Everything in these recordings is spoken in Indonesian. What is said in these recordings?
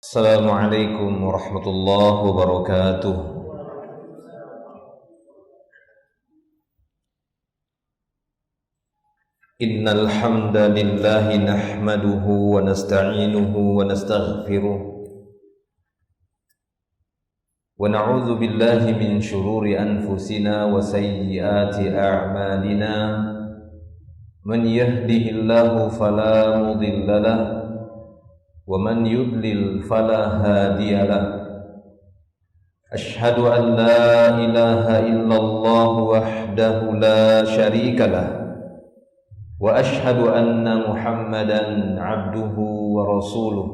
Assalamualaikum warahmatullahi wabarakatuh. Innal hamdalillah nahmaduhu wa nasta'inuhu wa nastaghfiruh wa na'udzu billahi min shururi anfusina wa sayyiati a'malina. Man yahdihillahu fala mudilla lahu ومن يضلل فلا هادي له. أشهد أن لا إله إلا الله وحده لا شريك له وأشهد أن محمدا عبده ورسوله.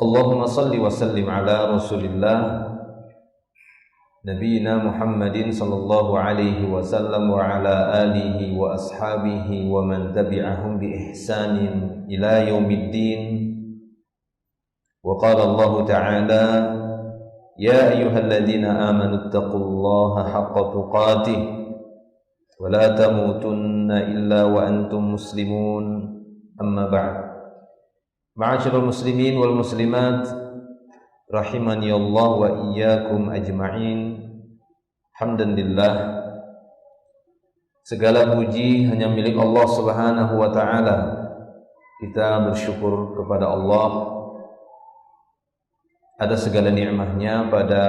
اللهم صل وسلم على رسول الله نبينا محمد صلى الله عليه وسلم وعلى آله وأصحابه ومن تبعهم بإحسان إلى يوم الدين. وقال الله تعالى: يا أيها الذين آمنوا اتقوا الله حق تقاته ولا تموتن إلا وأنتم مسلمون. أما بعد. معاشر المسلمين والمسلمات rahimani Allah wa iyyakum ajma'in. Hamdalillah, segala puji hanya milik Allah Subhanahu wa taala. Kita bersyukur kepada Allah atas segala nikmatnya pada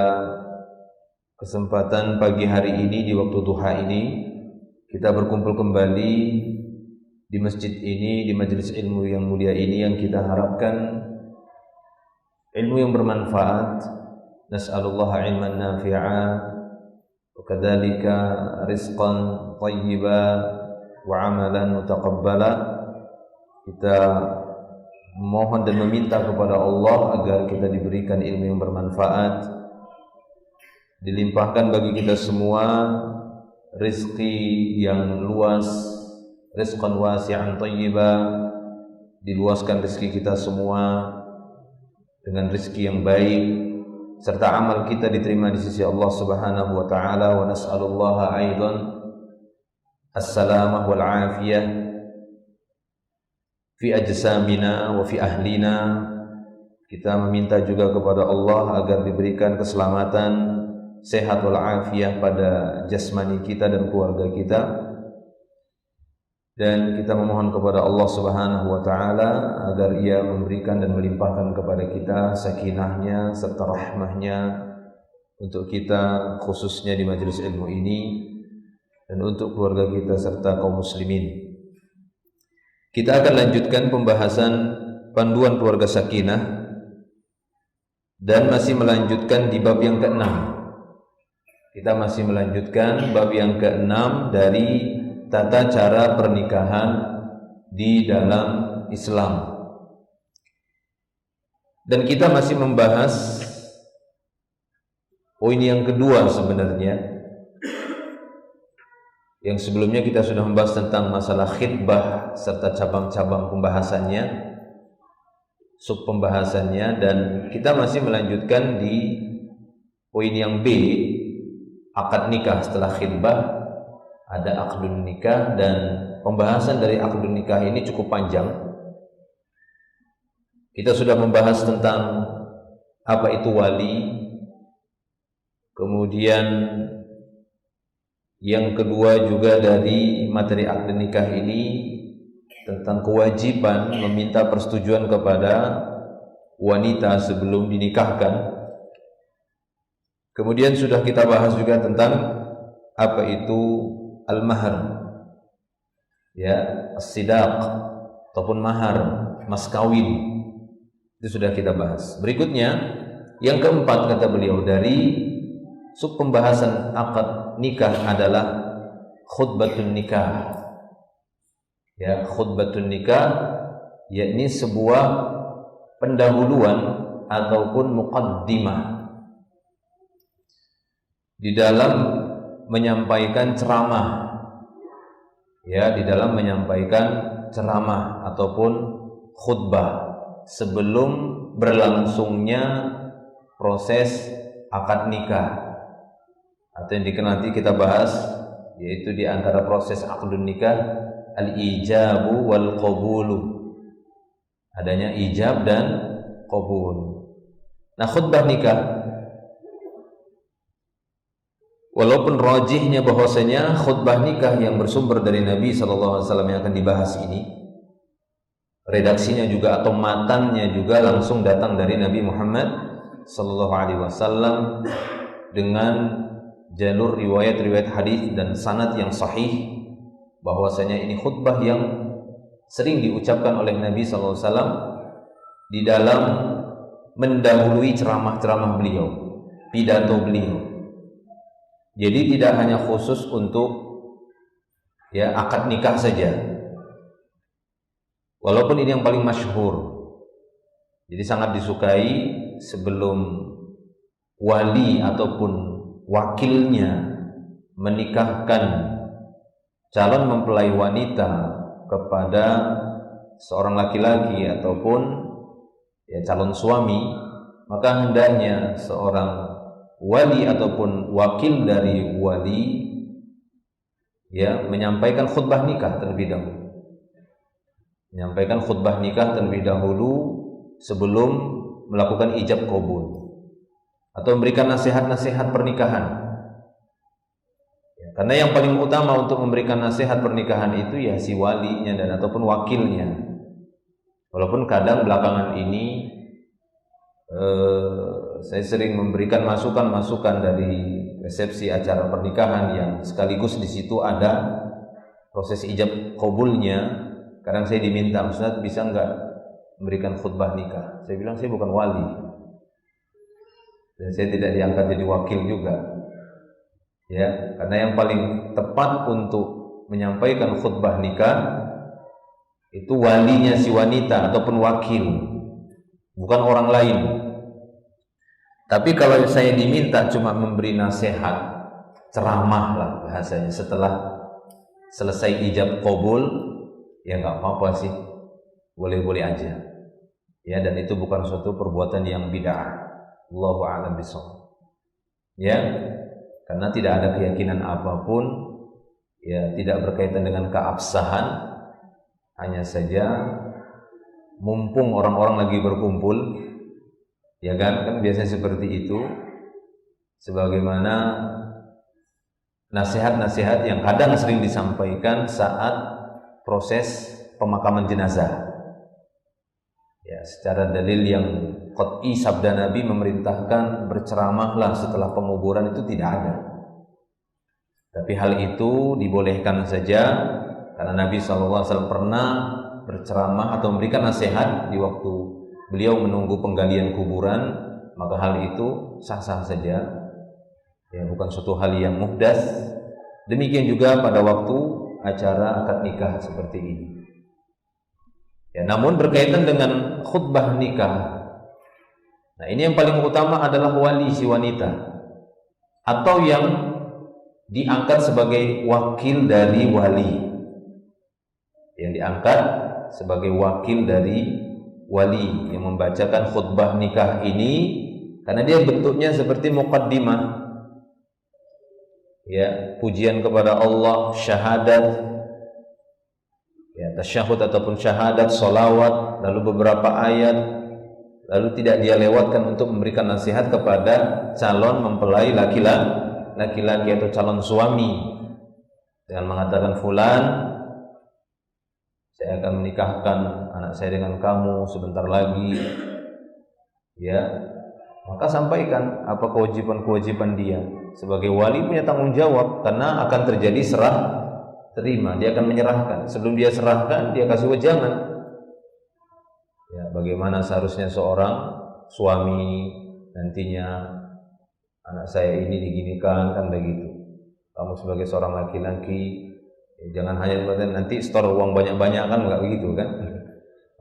kesempatan pagi hari ini, di waktu duha ini kita berkumpul kembali di masjid ini, di majelis ilmu yang mulia ini, yang kita harapkan ilmu yang bermanfaat. Nas'alullaha ilman nafi'a wa kadzalika rizqan thayyiba wa amalan mutaqabbala. Kita mohon dan meminta kepada Allah agar kita diberikan ilmu yang bermanfaat, dilimpahkan bagi kita semua rezeki yang luas, rizqan wasi'an thayyiba, diluaskan rezeki kita semua dengan rezeki yang baik, serta amal kita diterima di sisi Allah Subhanahu wa taala. Wa nas'alullaha aidan as-salamah wal afiyah fi ajsamina wa fi ahlina. Kita meminta juga kepada Allah agar diberikan keselamatan, sehat wal afiyah pada jasmani kita dan keluarga kita. Dan kita memohon kepada Allah Subhanahu wa taala agar Ia memberikan dan melimpahkan kepada kita sakinahnya serta rahmahnya untuk kita, khususnya di majelis ilmu ini, dan untuk keluarga kita serta kaum muslimin. Kita akan lanjutkan pembahasan panduan keluarga sakinah dan masih melanjutkan di bab yang ke-6. Kita masih melanjutkan bab yang ke-6 dari tata cara pernikahan di dalam Islam. Dan kita masih membahas poin yang kedua sebenarnya. Yang sebelumnya kita sudah membahas tentang masalah khitbah serta cabang-cabang pembahasannya, sub pembahasannya, dan kita masih melanjutkan di poin yang B, akad nikah setelah khitbah. Ada akdun nikah, dan pembahasan dari akdun nikah ini cukup panjang. Kita sudah membahas tentang apa itu wali. Kemudian yang kedua juga dari materi akdun nikah ini tentang kewajiban meminta persetujuan kepada wanita sebelum dinikahkan. Kemudian sudah kita bahas juga tentang apa itu al-mahar, ya, as-sidaq ataupun mahar, mas kawin. Itu sudah kita bahas. Berikutnya yang keempat, kata beliau, dari sub pembahasan akad nikah adalah khutbatun nikah. Ya, khutbatun nikah yakni sebuah pendahuluan ataupun muqaddimah di dalam menyampaikan ceramah, ya, di dalam menyampaikan ceramah ataupun khutbah sebelum berlangsungnya proses akad nikah, atau yang nanti kita bahas, yaitu di antara proses akdun nikah al-ijabu wal qabulu, adanya ijab dan qabul. Nah, khutbah nikah, walaupun rajihnya bahwasanya khutbah nikah yang bersumber dari Nabi SAW yang akan dibahas ini, redaksinya juga atau matannya juga langsung datang dari Nabi Muhammad SAW dengan jalur riwayat-riwayat hadis dan sanad yang sahih, bahwasanya ini khutbah yang sering diucapkan oleh Nabi SAW di dalam mendahului ceramah-ceramah beliau, pidato beliau. Jadi tidak hanya khusus untuk akad nikah saja, walaupun ini yang paling masyhur. Jadi sangat disukai sebelum wali ataupun wakilnya menikahkan calon mempelai wanita kepada seorang laki-laki ataupun calon suami, maka hendaknya seorang wali ataupun wakil dari wali menyampaikan khutbah nikah terlebih dahulu. Menyampaikan khutbah nikah terlebih dahulu sebelum melakukan ijab qabul atau memberikan nasihat-nasihat pernikahan. Karena yang paling utama untuk memberikan nasihat pernikahan itu si walinya dan ataupun wakilnya. Walaupun kadang belakangan ini saya sering memberikan masukan-masukan dari resepsi acara pernikahan yang sekaligus di situ ada proses ijab qabulnya. Kadang saya diminta, Ustaz bisa enggak memberikan khutbah nikah? Saya bilang saya bukan wali dan saya tidak diangkat jadi wakil juga. Karena yang paling tepat untuk menyampaikan khutbah nikah itu walinya si wanita ataupun wakil, bukan orang lain. Tapi kalau saya diminta cuma memberi nasihat, ceramah lah bahasanya setelah selesai ijab qabul, nggak apa-apa sih, boleh-boleh aja. Dan itu bukan suatu perbuatan yang bid'ah. Allahu a'lam bishawab. Karena tidak ada keyakinan apapun, tidak berkaitan dengan keabsahan. Hanya saja mumpung orang-orang lagi berkumpul, kan biasanya seperti itu. Sebagaimana nasihat-nasihat yang kadang sering disampaikan saat proses pemakaman jenazah. Secara dalil yang qat'i, sabda Nabi memerintahkan berceramahlah setelah penguburan itu tidak ada. Tapi hal itu dibolehkan saja karena Nabi SAW pernah berceramah atau memberikan nasihat di waktu beliau menunggu penggalian kuburan, maka hal itu sah-sah saja, bukan suatu hal yang muhdas. Demikian juga pada waktu acara akad nikah seperti ini. Namun berkaitan dengan khutbah nikah, nah ini yang paling utama adalah wali si wanita atau yang diangkat sebagai wakil dari wali. Yang diangkat sebagai wakil dari wali yang membacakan khutbah nikah ini, karena dia bentuknya seperti muqaddimah, pujian kepada Allah, syahadat, tasyahud ataupun syahadat, solawat, lalu beberapa ayat, lalu tidak dia lewatkan untuk memberikan nasihat kepada calon mempelai laki-laki atau calon suami dengan mengatakan, fulan, saya akan menikahkan anak saya dengan kamu sebentar lagi, maka sampaikan apa kewajiban-kewajiban dia. Sebagai wali punya tanggung jawab, karena akan terjadi serah terima, dia akan menyerahkan. Sebelum dia serahkan, dia kasih wejangan. Bagaimana seharusnya seorang suami nantinya, anak saya ini diginikan, kan begitu. Kamu sebagai seorang laki-laki, jangan hanya nanti store uang banyak-banyak, kan enggak begitu kan.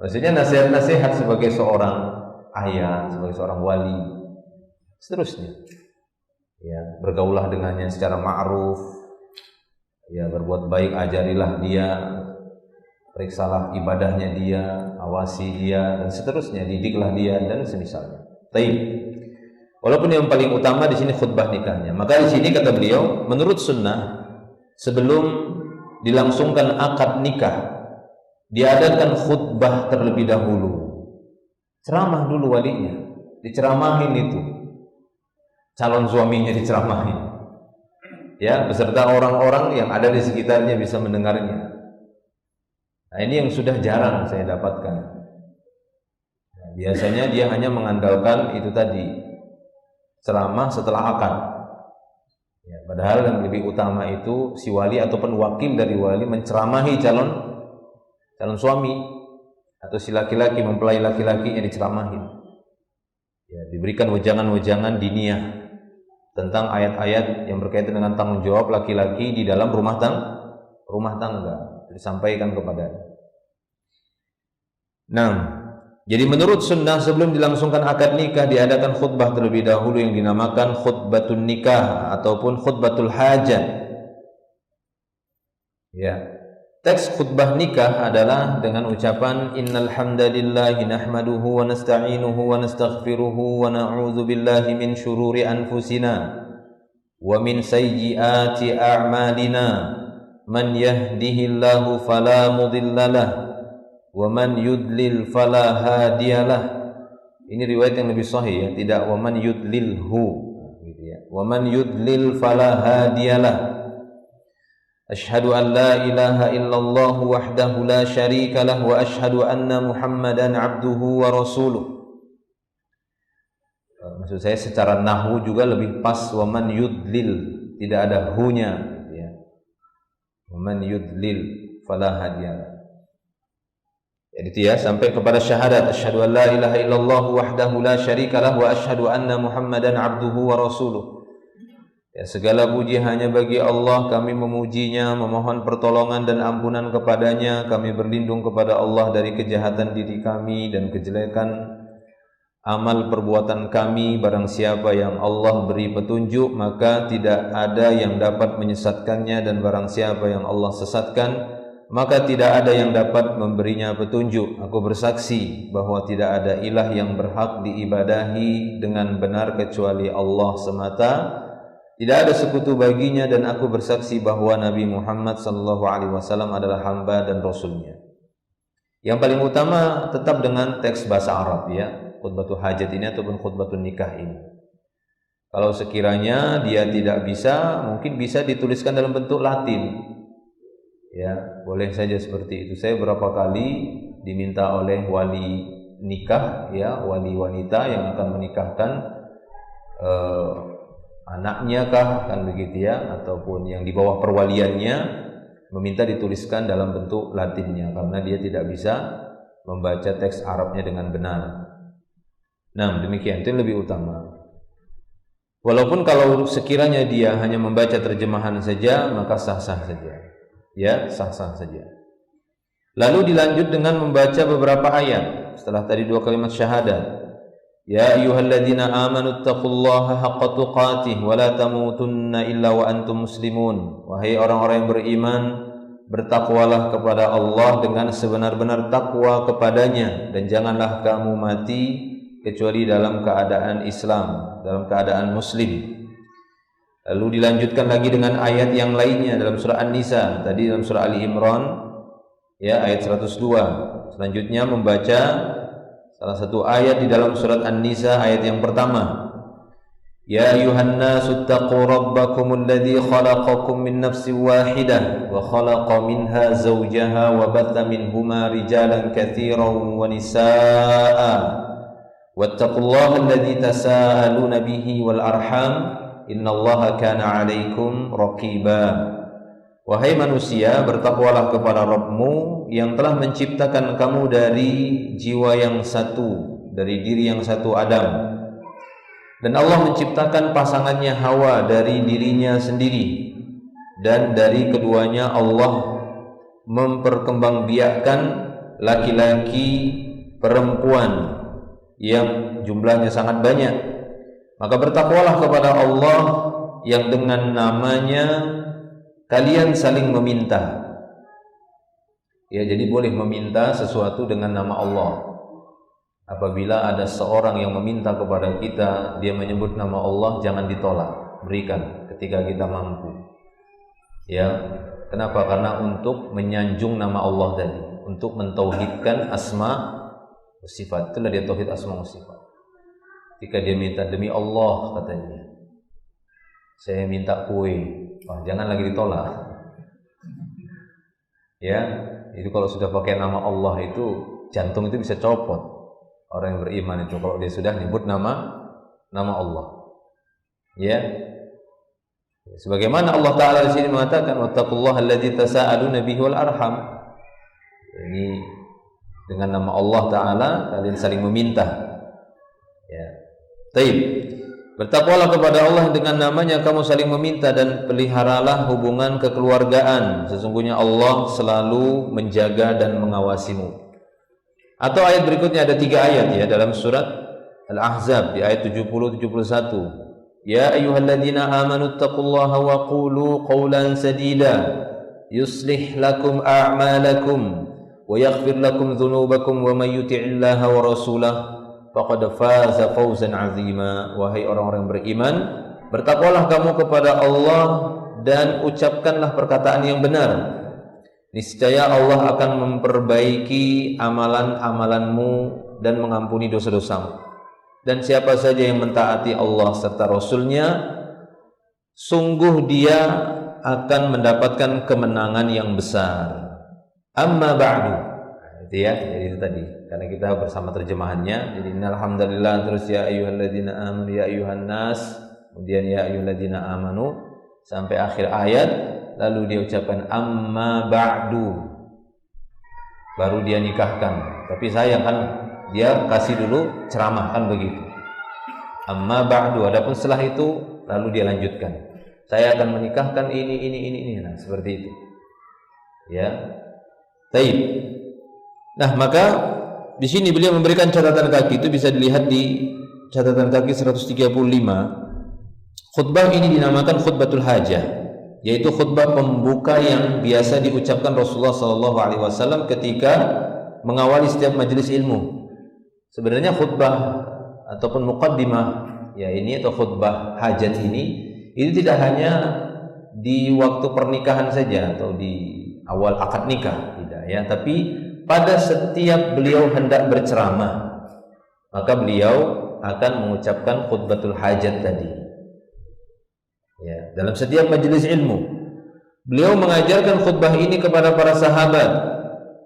Maksudnya nasihat-nasihat sebagai seorang ayah, sebagai seorang wali, seterusnya. Bergaulah dengannya secara ma'ruf, berbuat baik, ajarilah dia, periksalah ibadahnya dia, awasi dia, dan seterusnya, didiklah dia dan semisalnya. Taib. Walaupun yang paling utama di sini khutbah nikahnya. Maka di sini kata beliau, menurut sunnah sebelum dilangsungkan akad nikah diadakan khutbah terlebih dahulu ceramah dulu walinya, diceramahin itu, calon suaminya diceramahin, ya, beserta orang-orang yang ada di sekitarnya bisa mendengarnya. Nah, ini yang sudah jarang saya dapatkan. Nah, biasanya dia hanya mengandalkan itu tadi, ceramah setelah akad. Ya, padahal yang lebih utama itu si wali ataupun wakil dari wali menceramahi calon suami atau si laki-laki mempelai laki-laki yang diceramahin. Ya, diberikan wejangan-wejangan diniyah tentang ayat-ayat yang berkaitan dengan tanggung jawab laki-laki di dalam rumah tangga disampaikan kepadanya. Nah, jadi menurut sunnah sebelum dilangsungkan akad nikah diadakan khutbah terlebih dahulu yang dinamakan khutbatun nikah ataupun khutbatul hajat. Ya. Teks khutbah nikah adalah dengan ucapan innal hamdalillahi nahmaduhu wa nasta'inuhu wa nastaghfiruhu wa na'udzu billahi min syururi anfusina wa min sayyiati a'malina man yahdihillahu fala mudhillalah wa man yudlil fala hadiyalah. Ini riwayat yang lebih sahih ya, tidak wa man yudlilhu gitu ya. Wa man yudlil fala hadiyalah. Asyhadu an la ilaha illallah wahdahu la syarika lah wa asyhadu anna Muhammadan abduhu wa rasuluh. Maksud saya secara nahwu juga lebih pas wa man yudlil, tidak ada hu-nya ya. Wa man yudlil fala hadiyalah. Jadi itu ya, sampai kepada syahadat asyhadu an la ilaha illallah wahdahu la syarikalah wa asyhadu anna Muhammadan abduhu wa rasuluh. Ya, segala puji hanya bagi Allah, kami memujinya, memohon pertolongan dan ampunan kepadanya, kami berlindung kepada Allah dari kejahatan diri kami dan kejelekan amal perbuatan kami. Barang siapa yang Allah beri petunjuk maka tidak ada yang dapat menyesatkannya, dan barang siapa yang Allah sesatkan maka tidak ada yang dapat memberinya petunjuk. Aku bersaksi bahwa tidak ada ilah yang berhak diibadahi dengan benar kecuali Allah semata. Tidak ada sekutu baginya, dan aku bersaksi bahwa Nabi Muhammad SAW adalah hamba dan rasulnya. Yang paling utama tetap dengan teks bahasa Arab ya, khutbatul hajat ini ataupun khutbatul nikah ini. Kalau sekiranya dia tidak bisa, mungkin bisa dituliskan dalam bentuk Latin. Ya, boleh saja seperti itu. Saya berapa kali diminta oleh wali nikah, ya, wali wanita yang akan menikahkan anaknya kah, kan begitu ya, ataupun yang di bawah perwaliannya, meminta dituliskan dalam bentuk Latinnya karena dia tidak bisa membaca teks Arabnya dengan benar. Nah, demikian itu yang lebih utama. Walaupun kalau sekiranya dia hanya membaca terjemahan saja, maka sah-sah saja. Ya, sah-sah saja. Lalu dilanjut dengan membaca beberapa ayat setelah tadi dua kalimat syahadat. Ya ayyuhalladzina amanu taqullaha haqqa tuqatih wa la tamutunna illa wa antum muslimun. Wahai orang-orang yang beriman, bertakwalah kepada Allah dengan sebenar-benar takwa kepadanya, dan janganlah kamu mati kecuali dalam keadaan Islam, dalam keadaan muslim. Lalu dilanjutkan lagi dengan ayat yang lainnya dalam surah An-Nisa, tadi dalam surah Ali Imran ya, ayat 102. Selanjutnya membaca salah satu ayat di dalam surat An-Nisa, ayat yang pertama. Ya ayuhan nasu taqu rabbakumul ladzi khalaqakum min nafsin wahidah wa khalaqa minha zawjaha wa batha minhuma rijalan katsiran wa nisaa'a wattaqullaha alladzi tasaaluna bihi wal arham innallaha kana 'alaikum raqiba. Wahai manusia, bertakwalah kepada Rabbmu yang telah menciptakan kamu dari jiwa yang satu, dari diri yang satu Adam. Dan Allah menciptakan pasangannya Hawa dari dirinya sendiri, dan dari keduanya Allah memperkembangbiakkan laki-laki perempuan yang jumlahnya sangat banyak. Maka bertakwalah kepada Allah yang dengan namanya kalian saling meminta. Ya, jadi boleh meminta sesuatu dengan nama Allah. Apabila ada seorang yang meminta kepada kita, dia menyebut nama Allah, jangan ditolak, berikan ketika kita mampu. Ya, kenapa? Karena untuk menyanjung nama Allah tadi, untuk mentauhidkan asma sifat. Itulah dia tauhid asma wa sifat. Ketika dia minta demi Allah katanya, saya minta kue, wah jangan lagi ditolak. Ya, itu kalau sudah pakai nama Allah itu jantung itu bisa copot. Orang yang beriman itu kalau dia sudah nyebut nama Allah. Ya. Sebagaimana Allah Ta'ala di sini mengatakan wattaqullaha alladzi tasaaluna bihi wal arham. Ini dengan nama Allah Ta'ala kalian saling meminta. Ya. Taib. Bertakwalah kepada Allah dengan namanya kamu saling meminta dan peliharalah hubungan kekeluargaan. Sesungguhnya Allah selalu menjaga dan mengawasimu. Atau ayat berikutnya ada 3 ayat ya dalam surat Al-Ahzab di ayat 70-71. Ya ayyuhalladzina amanu taqullaha wa qulu qawlan sadida yuslih lakum a'malakum wa yaghfir lakum dhunubakum wa may yuti'illaha wa rasulahu faqad faza fawzan 'azima. Wahai orang-orang beriman, bertakwalah kamu kepada Allah dan ucapkanlah perkataan yang benar. Niscaya Allah akan memperbaiki amalan-amalanmu dan mengampuni dosa-dosamu. Dan siapa saja yang mentaati Allah serta Rasul-Nya, sungguh dia akan mendapatkan kemenangan yang besar. Amma ba'du. Itu ya, jadi itu tadi. Karena kita bersama terjemahannya. Jadi alhamdulillah terus ya ayyuhalladzina amanu ya ayyuhan nas, kemudian ya ayyuhalladzina amanu sampai akhir ayat, lalu dia ucapkan amma ba'du. Baru dia nikahkan. Tapi sayang kan dia kasih dulu ceramah kan begitu. Amma ba'du, adapun setelah itu lalu dia lanjutkan. Saya akan menikahkan ini. Nah, seperti itu. Ya. Taib. Nah, maka di sini beliau memberikan catatan kaki, itu bisa dilihat di catatan kaki 135. Khutbah ini dinamakan khutbatul hajah, yaitu khutbah pembuka yang biasa diucapkan Rasulullah SAW ketika mengawali setiap majelis ilmu. Sebenarnya khutbah ataupun muqaddimah ya ini atau khutbah hajat ini itu tidak hanya di waktu pernikahan saja atau di awal akad nikah, tidak ya, tapi pada setiap beliau hendak berceramah maka beliau akan mengucapkan khutbatul hajat tadi. Ya, dalam setiap majelis ilmu beliau mengajarkan khutbah ini kepada para sahabat.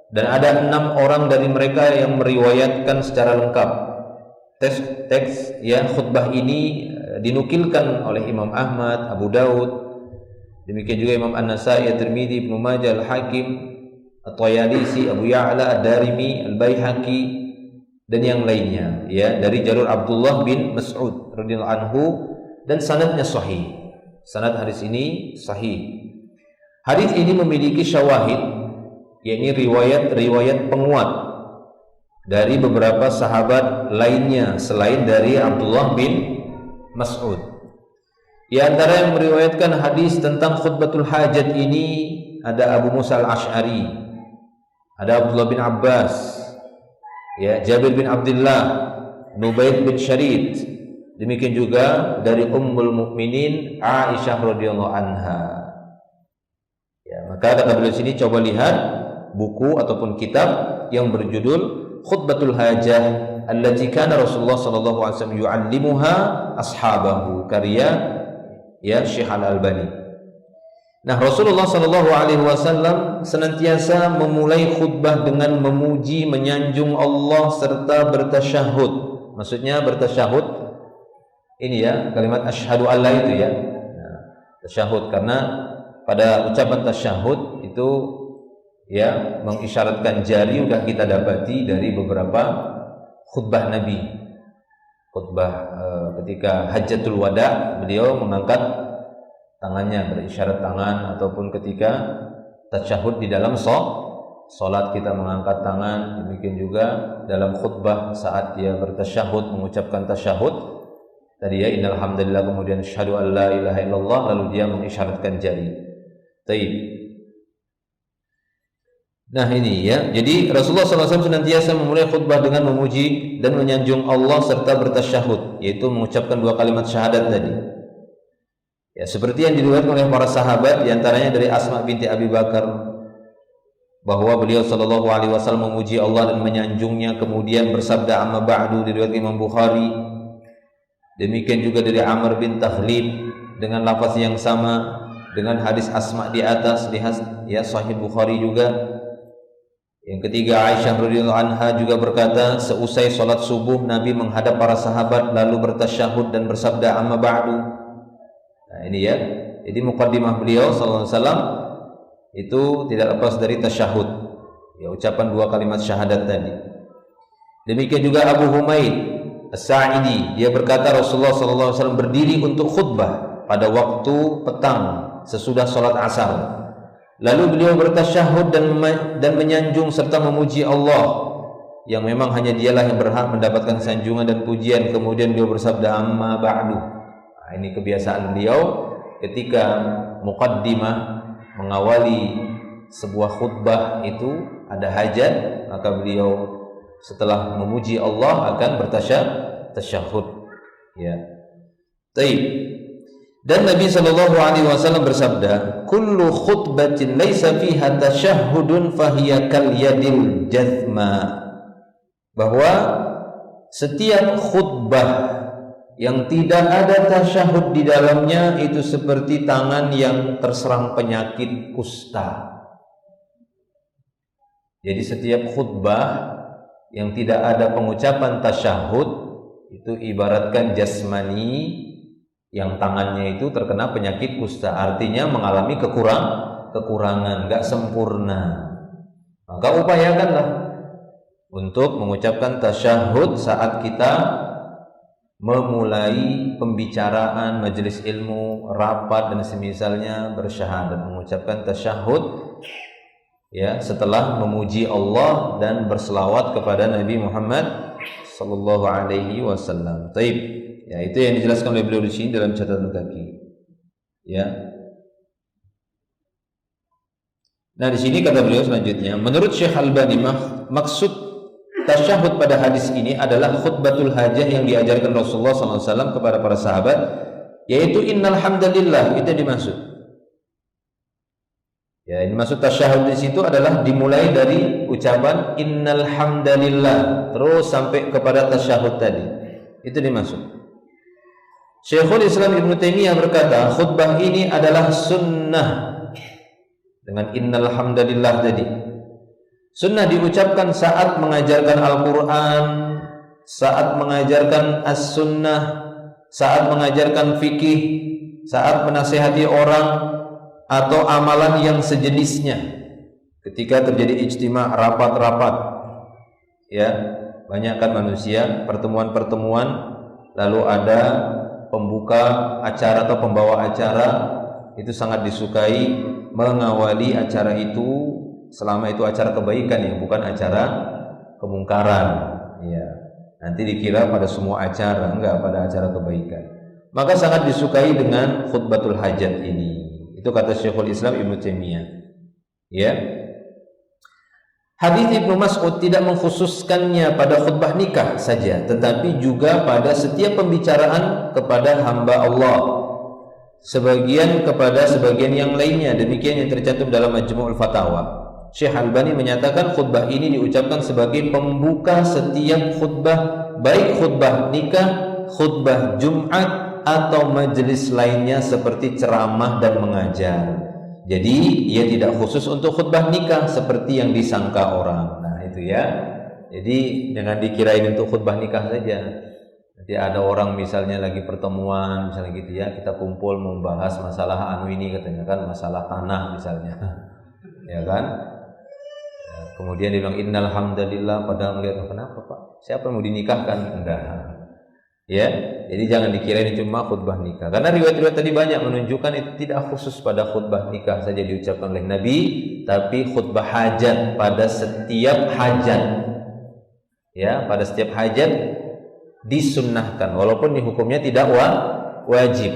Dan ada 6 orang dari mereka yang meriwayatkan secara lengkap teks ya khutbah ini dinukilkan oleh Imam Ahmad, Abu Daud, demikian juga Imam An-Nasai, At-Tirmidzi, Ibnu Majah, Al-Hakim, At-Tayalisi, Abu Ya'la, Ad-Darimi, Al-Baihaqi dan yang lainnya ya dari jalur Abdullah bin Mas'ud radhiyallahu anhu dan sanadnya sahih. Sanad hadis ini sahih. Hadis ini memiliki syawahid, yakni riwayat penguat dari beberapa sahabat lainnya selain dari Abdullah bin Mas'ud. Di antara yang meriwayatkan hadis tentang khutbatul hajat ini ada Abu Musa al-Ash'ari, ada Abdullah bin Abbas, ya Jabir bin Abdullah, Nubayd bin Syarid, demikian juga dari Ummul Mukminin Aisyah radhiyallahu anha. Ya, maka kata beliau sini coba lihat buku ataupun kitab yang berjudul Khutbatul Hajah allati kana Rasulullah sallallahu alaihi wasallam yu'allimuha ashabahu, karya ya Syekh Al-Albani. Nah, Rasulullah sallallahu alaihi wasallam senantiasa memulai khutbah dengan memuji, menyanjung Allah serta bertasyahud. Maksudnya bertasyahud ini ya kalimat asyhadu alla itu ya. Nah, tasyahud karena pada ucapan tasyahud itu ya mengisyaratkan jari sudah kita dapati dari beberapa khutbah Nabi. Khutbah ketika Hajjatul Wada beliau mengangkat tangannya berisyarat tangan, ataupun ketika tasyahud di dalam salat kita mengangkat tangan. Demikian juga dalam khutbah saat dia bertasyahud mengucapkan tasyahud tadi ya innal hamdalillah, kemudian asyhadu an la ilaha illallah, lalu dia mengisyaratkan jari. Taib. Nah ini ya, jadi Rasulullah SAW senantiasa memulai khutbah dengan memuji dan menyanjung Allah serta bertasyahud, yaitu mengucapkan 2 kalimat syahadat tadi. Ya, seperti yang diriwayatkan oleh para sahabat, diantaranya dari Asma binti Abi Bakar bahwa beliau sallallahu alaihi wasallam memuji Allah dan menyanjungnya, kemudian bersabda amma ba'du, diriwayatkan Imam Bukhari. Demikian juga dari Amr bin Taghlib dengan lafaz yang sama dengan hadis Asma di atas, lihat ya Sahih Bukhari juga. Yang ketiga, Aisyah radhiyallahu anha juga berkata, seusai salat subuh Nabi menghadap para sahabat lalu bertasyahud dan bersabda amma ba'du. Nah, ini ya. Jadi muqaddimah beliau sallallahu alaihi wasallam itu tidak lepas dari tasyahud. Ya, ucapan dua kalimat syahadat tadi. Demikian juga Abu Humaid As-Sa'idi, dia berkata Rasulullah sallallahu alaihi wasallam berdiri untuk khutbah pada waktu petang sesudah salat asar. Lalu beliau bertasyahud dan menyanjung serta memuji Allah yang memang hanya dialah yang berhak mendapatkan sanjungan dan pujian. Kemudian beliau bersabda amma ba'du. Nah, ini kebiasaan beliau ketika muqaddimah mengawali sebuah khutbah itu ada hajat, maka beliau setelah memuji Allah akan bertasyahud. Ya. Taib. Dan Nabi sallallahu alaihi wasallam bersabda, kullu khutbatin laisa fiha tasyahhudun fahiya kal yadil jazma. Bahwa setiap khutbah yang tidak ada tasyahud di dalamnya itu seperti tangan yang terserang penyakit kusta. Jadi setiap khutbah yang tidak ada pengucapan tasyahud itu ibaratkan jasmani yang tangannya itu terkena penyakit kusta, artinya mengalami kekurangan, enggak sempurna. Maka upayakanlah untuk mengucapkan tasyahud saat kita memulai pembicaraan majelis ilmu, rapat dan semisalnya, bersyahadat, mengucapkan tasyahud ya setelah memuji Allah dan berselawat kepada Nabi Muhammad sallallahu alaihi wasallam. Taib. Ya, itu yang dijelaskan oleh beliau di sini dalam catatan kaki. Ya. Nah, di sini kata beliau selanjutnya, menurut Syekh Albani maksud tasyahud pada hadis ini adalah khutbatul hajah yang diajarkan Rasulullah SAW kepada para sahabat, yaitu innal hamdalillah, itu dimaksud. Ya, ini maksud tasyahud di situ adalah dimulai dari ucapan innal hamdalillah terus sampai kepada tasyahud tadi. Itu dimaksud. Syekhul Islam Ibnu Taimiyah berkata, khutbah ini adalah sunnah dengan innal hamdalillah tadi. Sunnah diucapkan saat mengajarkan Al-Quran, saat mengajarkan as-sunnah, saat mengajarkan fikih, saat menasihati orang atau amalan yang sejenisnya. Ketika terjadi ijtima', rapat-rapat, ya, banyakkan manusia, pertemuan-pertemuan, lalu ada pembuka acara atau pembawa acara, itu sangat disukai mengawali acara itu selama itu acara kebaikan ya, bukan acara kemungkaran ya. Nanti dikira pada semua acara, enggak, pada acara kebaikan. Maka sangat disukai dengan khutbatul hajat ini. Itu kata Syekhul Islam Ibnu Taimiyah. Ya. Hadis Ibnu Mas'ud tidak mengkhususkannya pada khutbah nikah saja, tetapi juga pada setiap pembicaraan kepada hamba Allah, sebagian kepada sebagian yang lainnya. Demikian yang tercantum dalam Majmu'ul Fatawa. Syekh Albani menyatakan khutbah ini diucapkan sebagai pembuka setiap khutbah, baik khutbah nikah, khutbah Jumat atau majelis lainnya seperti ceramah dan mengajar. Jadi ia tidak khusus untuk khutbah nikah seperti yang disangka orang. Nah itu ya. Jadi jangan dikirain untuk khutbah nikah saja. Nanti ada orang misalnya lagi pertemuan, misalnya gitu ya, kita kumpul membahas masalah anu ini katanya kan, masalah tanah misalnya, ya kan. Ya, kemudian dia bilang innal hamdalillah, padahal melihat kenapa Pak? Siapa yang mau dinikahkan? Enggak. Ya, jadi jangan dikirain cuma khutbah nikah. Karena riwayat-riwayat tadi banyak menunjukkan itu tidak khusus pada khutbah nikah saja diucapkan oleh Nabi, tapi khutbah hajat pada setiap hajat. Ya, pada setiap hajat disunnahkan, walaupun ini hukumnya tidak wajib.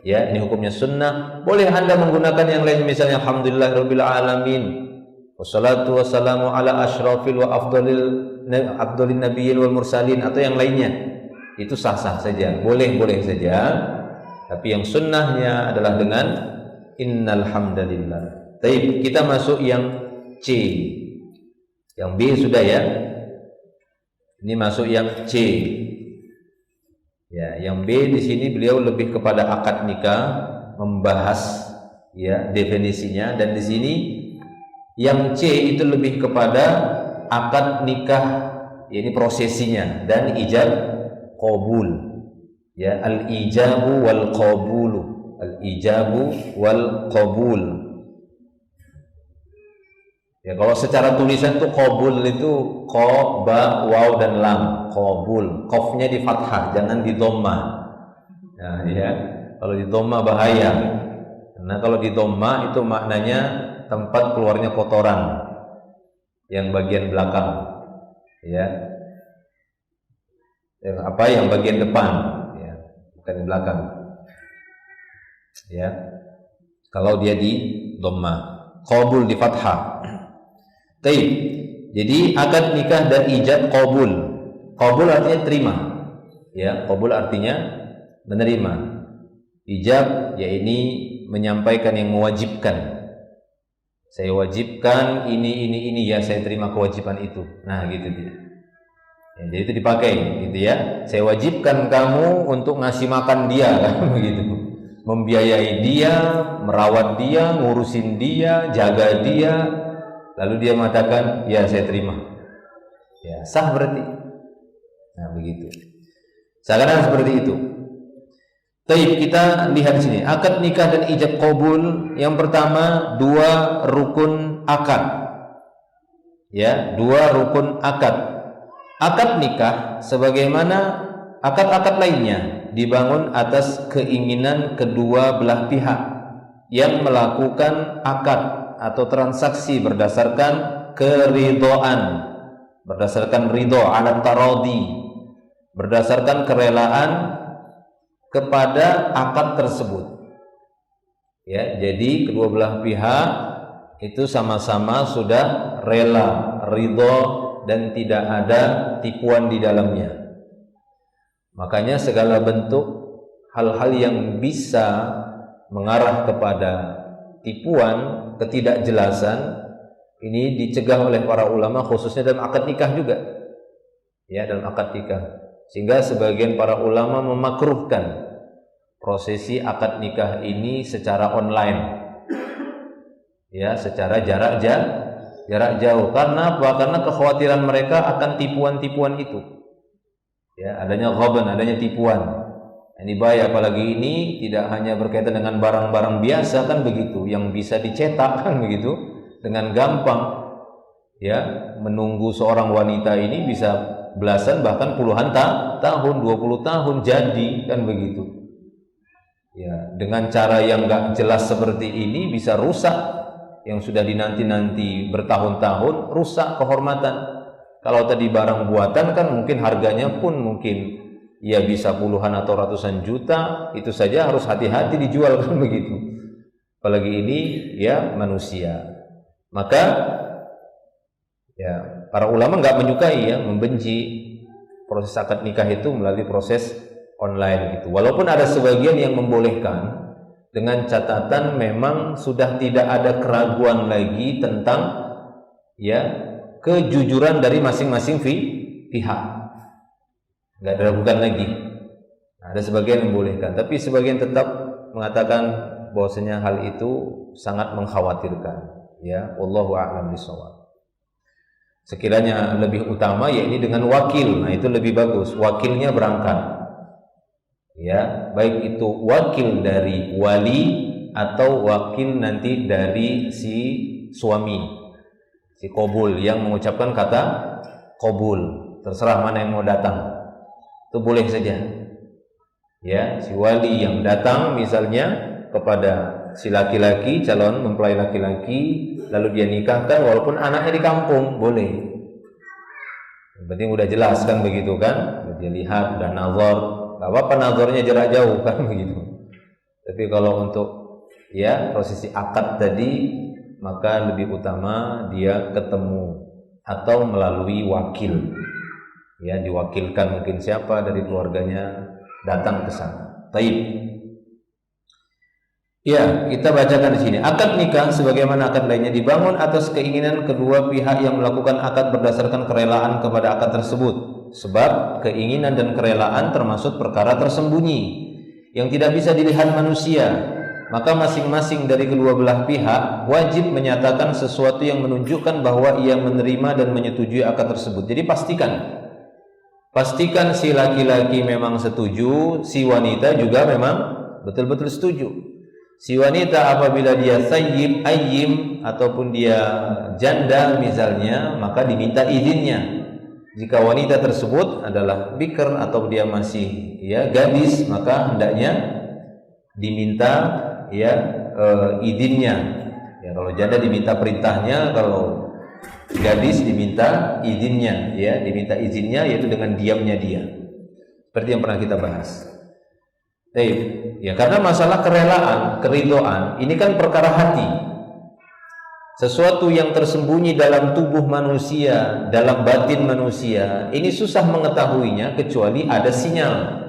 Ya, ini hukumnya sunnah. Boleh Anda menggunakan yang lain, misalnya alhamdulillahirabbil alamin, wassalatu wassalamu ala asyrafil wa afdalin nabiyyin wal mursalin, atau yang lainnya. Itu sah-sah saja, boleh-boleh saja. Tapi yang sunnahnya adalah dengan innal hamdalillah. Baik, kita masuk yang C. Yang B sudah ya. Ini masuk yang C. Ya, yang B di sini beliau lebih kepada akad nikah, membahas ya definisinya, dan di sini yang C itu lebih kepada akad nikah, ini prosesinya, dan ijab qabul. Ya, al-ijabu wal qabulu. Al-ijabu wal qabul. Ya, kalau secara tulisan itu qabul itu qa, ba, waw dan lam. Qabul. Qafnya di fathah, jangan di dhammah. Nah, ya. Kalau di dhammah bahaya. Karena kalau di dhammah itu maknanya tempat keluarnya kotoran yang bagian belakang. Ya. Yang bagian depan, ya, bukan di belakang. Ya. Kalau dia di dhammah, qabul di fathah. Baik. Jadi akad nikah dan ijab qabul. Qabul artinya terima. Ya, qabul artinya menerima. Ijab ya ini menyampaikan yang mewajibkan. Saya wajibkan ini ya, saya terima kewajiban itu. Nah, gitu dia. Ya, jadi itu dipakai gitu ya. Saya wajibkan kamu untuk ngasih makan dia kan begitu. Membiayai dia, merawat dia, ngurusin dia, jaga dia. Lalu dia mengatakan, ya saya terima. Ya, sah berarti. Nah, begitu. Seakan-akan seperti itu. Baik, kita lihat sini. Akad nikah dan ijab qabul. Yang pertama, 2 rukun akad. Ya, 2 rukun akad. Akad nikah sebagaimana akad-akad lainnya dibangun atas keinginan kedua belah pihak yang melakukan akad atau transaksi berdasarkan keridhaan, berdasarkan ridho, ala taradi, berdasarkan kerelaan kepada akad tersebut. Ya, jadi kedua belah pihak itu sama-sama sudah rela, ridho, dan tidak ada tipuan di dalamnya. Makanya segala bentuk hal-hal yang bisa mengarah kepada tipuan, ketidakjelasan, ini dicegah oleh para ulama, khususnya dalam akad nikah juga. Ya, dalam akad nikah. Sehingga sebagian para ulama memakruhkan prosesi akad nikah ini secara online. Ya, secara jarak jauh. Karena apa? Karena kekhawatiran mereka akan tipuan-tipuan itu. Ya, adanya ghaban, adanya tipuan. Ini bahaya, apalagi ini tidak hanya berkaitan dengan barang-barang biasa kan begitu, yang bisa dicetak kan begitu dengan gampang. Ya, menunggu seorang wanita ini bisa belasan bahkan puluhan tahun, 20 tahun jadi kan begitu. Ya, dengan cara yang enggak jelas seperti ini bisa rusak yang sudah dinanti-nanti bertahun-tahun, rusak kehormatan. Kalau tadi barang buatan kan mungkin harganya pun mungkin ya bisa puluhan atau ratusan juta, itu saja harus hati-hati dijual kan begitu. Apalagi ini ya manusia. Maka ya para ulama enggak menyukai, ya, membenci proses akad nikah itu melalui proses online gitu. Walaupun ada sebagian yang membolehkan dengan catatan memang sudah tidak ada keraguan lagi tentang ya kejujuran dari masing-masing pihak. Nggak diragukan lagi. Ada sebagian yang membolehkan, tapi sebagian tetap mengatakan bahwasanya hal itu sangat mengkhawatirkan. Ya, wallahu a'lam bishawab. Sekiranya lebih utama ya ini dengan wakil. Nah, itu lebih bagus. Wakilnya berangkat. Ya, baik itu wakil dari wali atau wakil nanti dari si suami, si qabul yang mengucapkan kata qabul. Terserah mana yang mau datang. Itu boleh saja. Ya, si wali yang datang misalnya kepada si laki-laki, calon mempelai laki-laki, lalu dia nikahkan walaupun anaknya di kampung, boleh. Yang penting udah jelas kan begitu kan? Dia lihat, udah nazar, enggak apa-apa nazarnya jarak jauh kan begitu. Tapi kalau untuk ya prosesi akad tadi, maka lebih utama dia ketemu atau melalui wakil. Ya, diwakilkan mungkin siapa dari keluarganya datang ke sana. Baik. Ya, kita bacakan di sini. Akad nikah sebagaimana akad lainnya dibangun atas keinginan kedua pihak yang melakukan akad berdasarkan kerelaan kepada akad tersebut. Sebab keinginan dan kerelaan termasuk perkara tersembunyi yang tidak bisa dilihat manusia. Maka masing-masing dari kedua belah pihak wajib menyatakan sesuatu yang menunjukkan bahwa ia menerima dan menyetujui akad tersebut. Jadi pastikan si laki-laki memang setuju, si wanita juga memang betul-betul setuju. Si wanita apabila dia thayyib, ayyim ataupun dia janda misalnya, maka diminta izinnya. Jika wanita tersebut adalah bikr atau dia masih gadis, maka hendaknya diminta izinnya. Ya, kalau janda diminta perintahnya, kalau gadis diminta izinnya, diminta izinnya yaitu dengan diamnya dia. Seperti yang pernah kita bahas. Ya, karena masalah kerelaan, keridhaan ini kan perkara hati. Sesuatu yang tersembunyi dalam tubuh manusia, dalam batin manusia, ini susah mengetahuinya kecuali ada sinyal.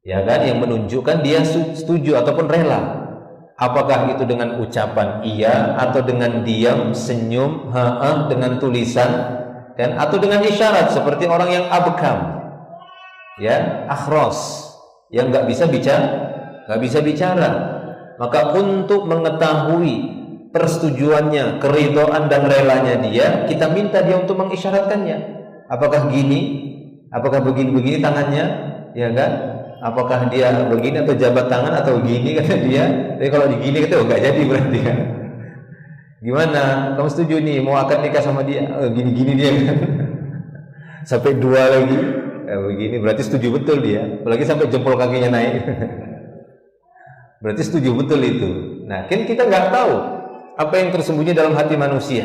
Ya kan, yang menunjukkan dia setuju ataupun rela. Apakah itu dengan ucapan iya, atau dengan diam, senyum, dengan tulisan, kan, atau dengan isyarat seperti orang yang abkam, akhros, yang nggak bisa bicara. Maka untuk mengetahui persetujuannya, keridhaan dan relanya dia, kita minta dia untuk mengisyaratkannya. Apakah gini? Apakah begini tangannya? Ya kan? Apakah dia begini atau jabat tangan atau gini kata dia? Tapi kalau begini kata enggak jadi berarti kan. Gimana? Kamu setuju nih mau akad nikah sama dia? Gini-gini dia kan. Sampai dua lagi. Begini berarti setuju betul dia. Apalagi sampai jempol kakinya naik. Berarti setuju betul itu. Nah, kan kita nggak tahu apa yang tersembunyi dalam hati manusia.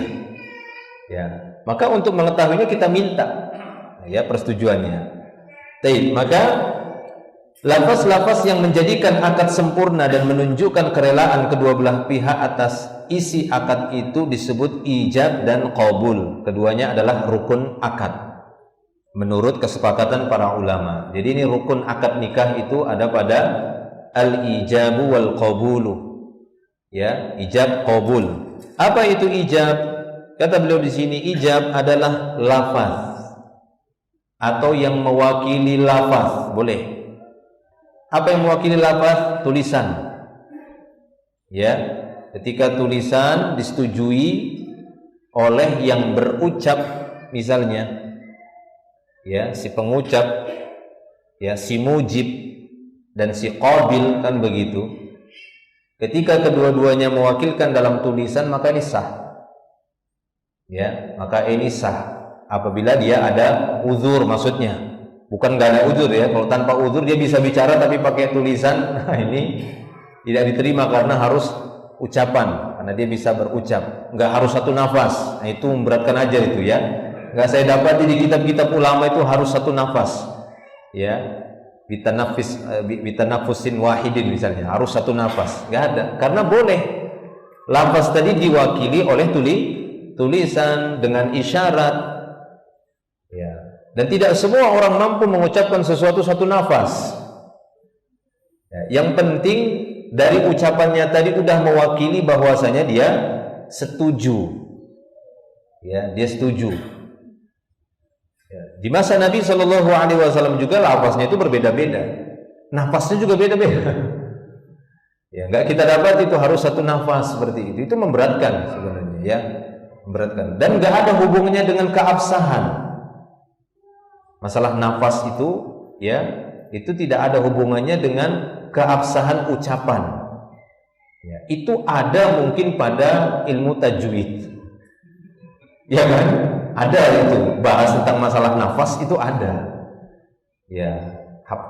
Ya, maka untuk mengetahuinya kita minta persetujuannya. Maka lafaz-lafaz yang menjadikan akad sempurna dan menunjukkan kerelaan kedua belah pihak atas isi akad itu disebut ijab dan qabul. Keduanya adalah rukun akad menurut kesepakatan para ulama. Jadi ini rukun akad nikah itu ada pada al-ijabu wal qabulu. Ya, ijab qabul. Apa itu ijab? Kata beliau di sini, ijab adalah lafaz atau yang mewakili lafaz, boleh. Apa yang mewakili lafaz? Tulisan. Ya, ketika tulisan disetujui oleh yang berucap, misalnya, si pengucap, si mujib dan si qabil, kan begitu. Ketika kedua-duanya mewakilkan dalam tulisan, maka ini sah. Maka ini sah apabila dia ada uzur, maksudnya. Bukan gak ada uzur ya. Kalau tanpa uzur dia bisa bicara tapi pakai tulisan, nah ini tidak diterima karena harus ucapan, karena dia bisa berucap. Nggak harus satu nafas. Nah, itu memberatkan aja itu ya. Nggak saya dapat di kitab-kitab ulama itu harus satu nafas. Bitanafusin wahidin misalnya, harus satu nafas. Nggak ada. Karena boleh. Lafaz tadi diwakili oleh tulisan dengan isyarat. Dan tidak semua orang mampu mengucapkan sesuatu satu nafas. Yang penting dari ucapannya tadi sudah mewakili bahwasanya dia setuju. Dia setuju. Di masa Nabi Shallallahu Alaihi Wasallam juga lafaznya itu berbeda-beda, nafasnya juga beda-beda. Nggak kita dapat itu harus satu nafas seperti itu memberatkan sebenarnya, memberatkan. Dan nggak ada hubungannya dengan keabsahan. Masalah nafas itu, itu tidak ada hubungannya dengan keabsahan ucapan. Itu ada mungkin pada ilmu tajwid, kan? Ada itu bahas tentang masalah nafas itu ada.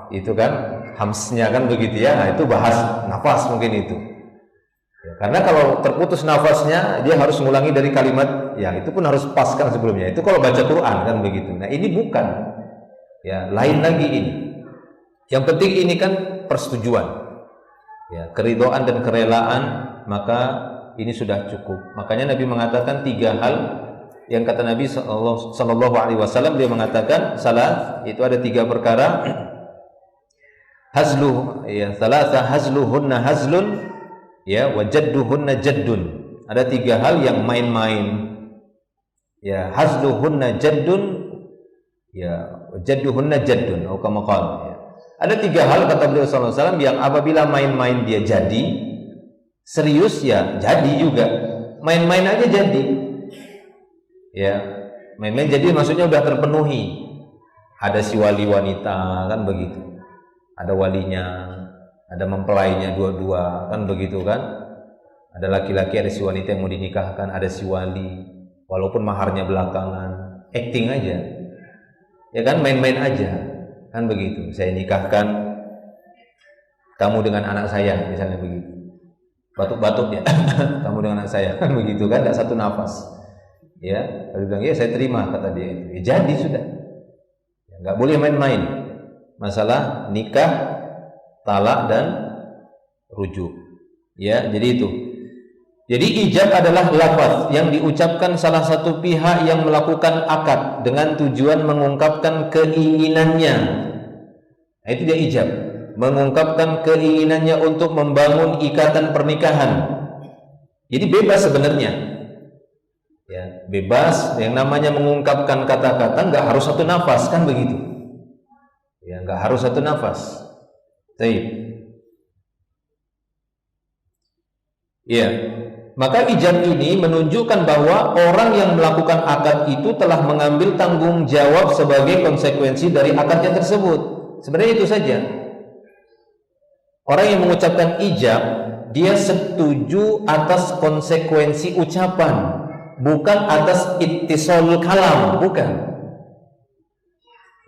Itu kan hamsnya kan begitu ya. Nah, itu bahas nafas mungkin itu. Karena kalau terputus nafasnya dia harus mengulangi dari kalimat, itu pun harus pas kan sebelumnya. Itu kalau baca Quran kan begitu. Nah, ini bukan. Lain lagi ini. Yang penting ini kan persetujuan. Keridhaan dan kerelaan, maka ini sudah cukup. Makanya Nabi mengatakan 3 hal yang kata Nabi sallallahu alaihi wasallam, dia mengatakan salat itu ada 3 perkara. Hazlu, salasa hazluhunna hazlun Ya, wa jadduhunna jaddun. Ada 3 hal yang main-main. Ya, hazluhunna jaddun, ya, jadduhunna jaddun, atau kama qala, ya. Ada 3 hal kata beliau sallallahu alaihi wasallam yang apabila main-main dia jadi, serius ya jadi juga. Main-main aja jadi. Ya, main-main jadi maksudnya udah terpenuhi. Ada si wali wanita kan begitu. Ada walinya, ada mempelainya dua-dua kan begitu kan. Ada laki-laki, ada si wanita yang mau dinikahkan, ada si wali. Walaupun maharnya belakangan, acting aja. Ya kan, main-main aja. Kan begitu, saya nikahkan kamu dengan anak saya, misalnya begitu. Batuk-batuk ya, kamu dengan anak saya, kan begitu kan, tidak satu nafas. Ya, kalau bilang ya saya terima, kata dia itu. Ya, jadi sudah. Ya, nggak boleh main-main. Masalah nikah, talak dan rujuk. Ya, jadi itu. Jadi ijab adalah lafaz yang diucapkan salah satu pihak yang melakukan akad dengan tujuan mengungkapkan keinginannya. Nah, itu dia ijab, mengungkapkan keinginannya untuk membangun ikatan pernikahan. Jadi bebas sebenarnya. Ya, bebas, yang namanya mengungkapkan kata-kata nggak harus satu nafas kan begitu. Ya, nggak harus satu nafas. Baik. Ya. Maka ijab ini menunjukkan bahwa orang yang melakukan akad itu telah mengambil tanggung jawab sebagai konsekuensi dari akadnya tersebut. Sebenarnya itu saja. Orang yang mengucapkan ijab, dia setuju atas konsekuensi ucapan, bukan atas ittisalul kalam, bukan.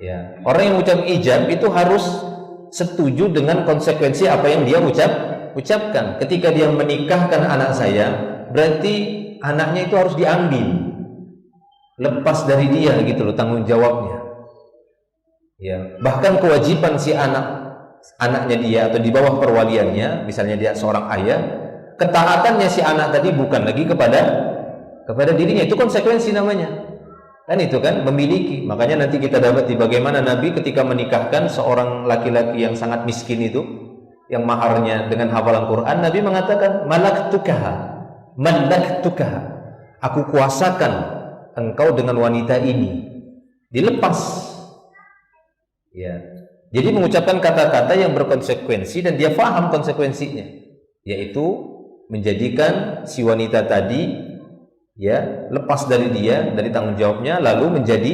Ya, orang yang mengucapkan ijab itu harus setuju dengan konsekuensi apa yang dia ucapkan. Ketika dia menikahkan anak saya, berarti anaknya itu harus diambil, lepas dari dia gitu loh tanggung jawabnya. Ya, bahkan kewajiban si anaknya dia atau di bawah perwaliannya, misalnya dia seorang ayah, ketaatannya si anak tadi bukan lagi kepada dirinya, itu konsekuensi namanya. Kan itu kan memiliki. Makanya nanti kita dapati bagaimana Nabi ketika menikahkan seorang laki-laki yang sangat miskin itu, yang maharnya dengan hafalan Quran, Nabi mengatakan malaktukaha, aku kuasakan engkau dengan wanita ini, dilepas. Ya, jadi mengucapkan kata-kata yang berkonsekuensi dan dia paham konsekuensinya, yaitu menjadikan si wanita tadi ya lepas dari dia, dari tanggung jawabnya, lalu menjadi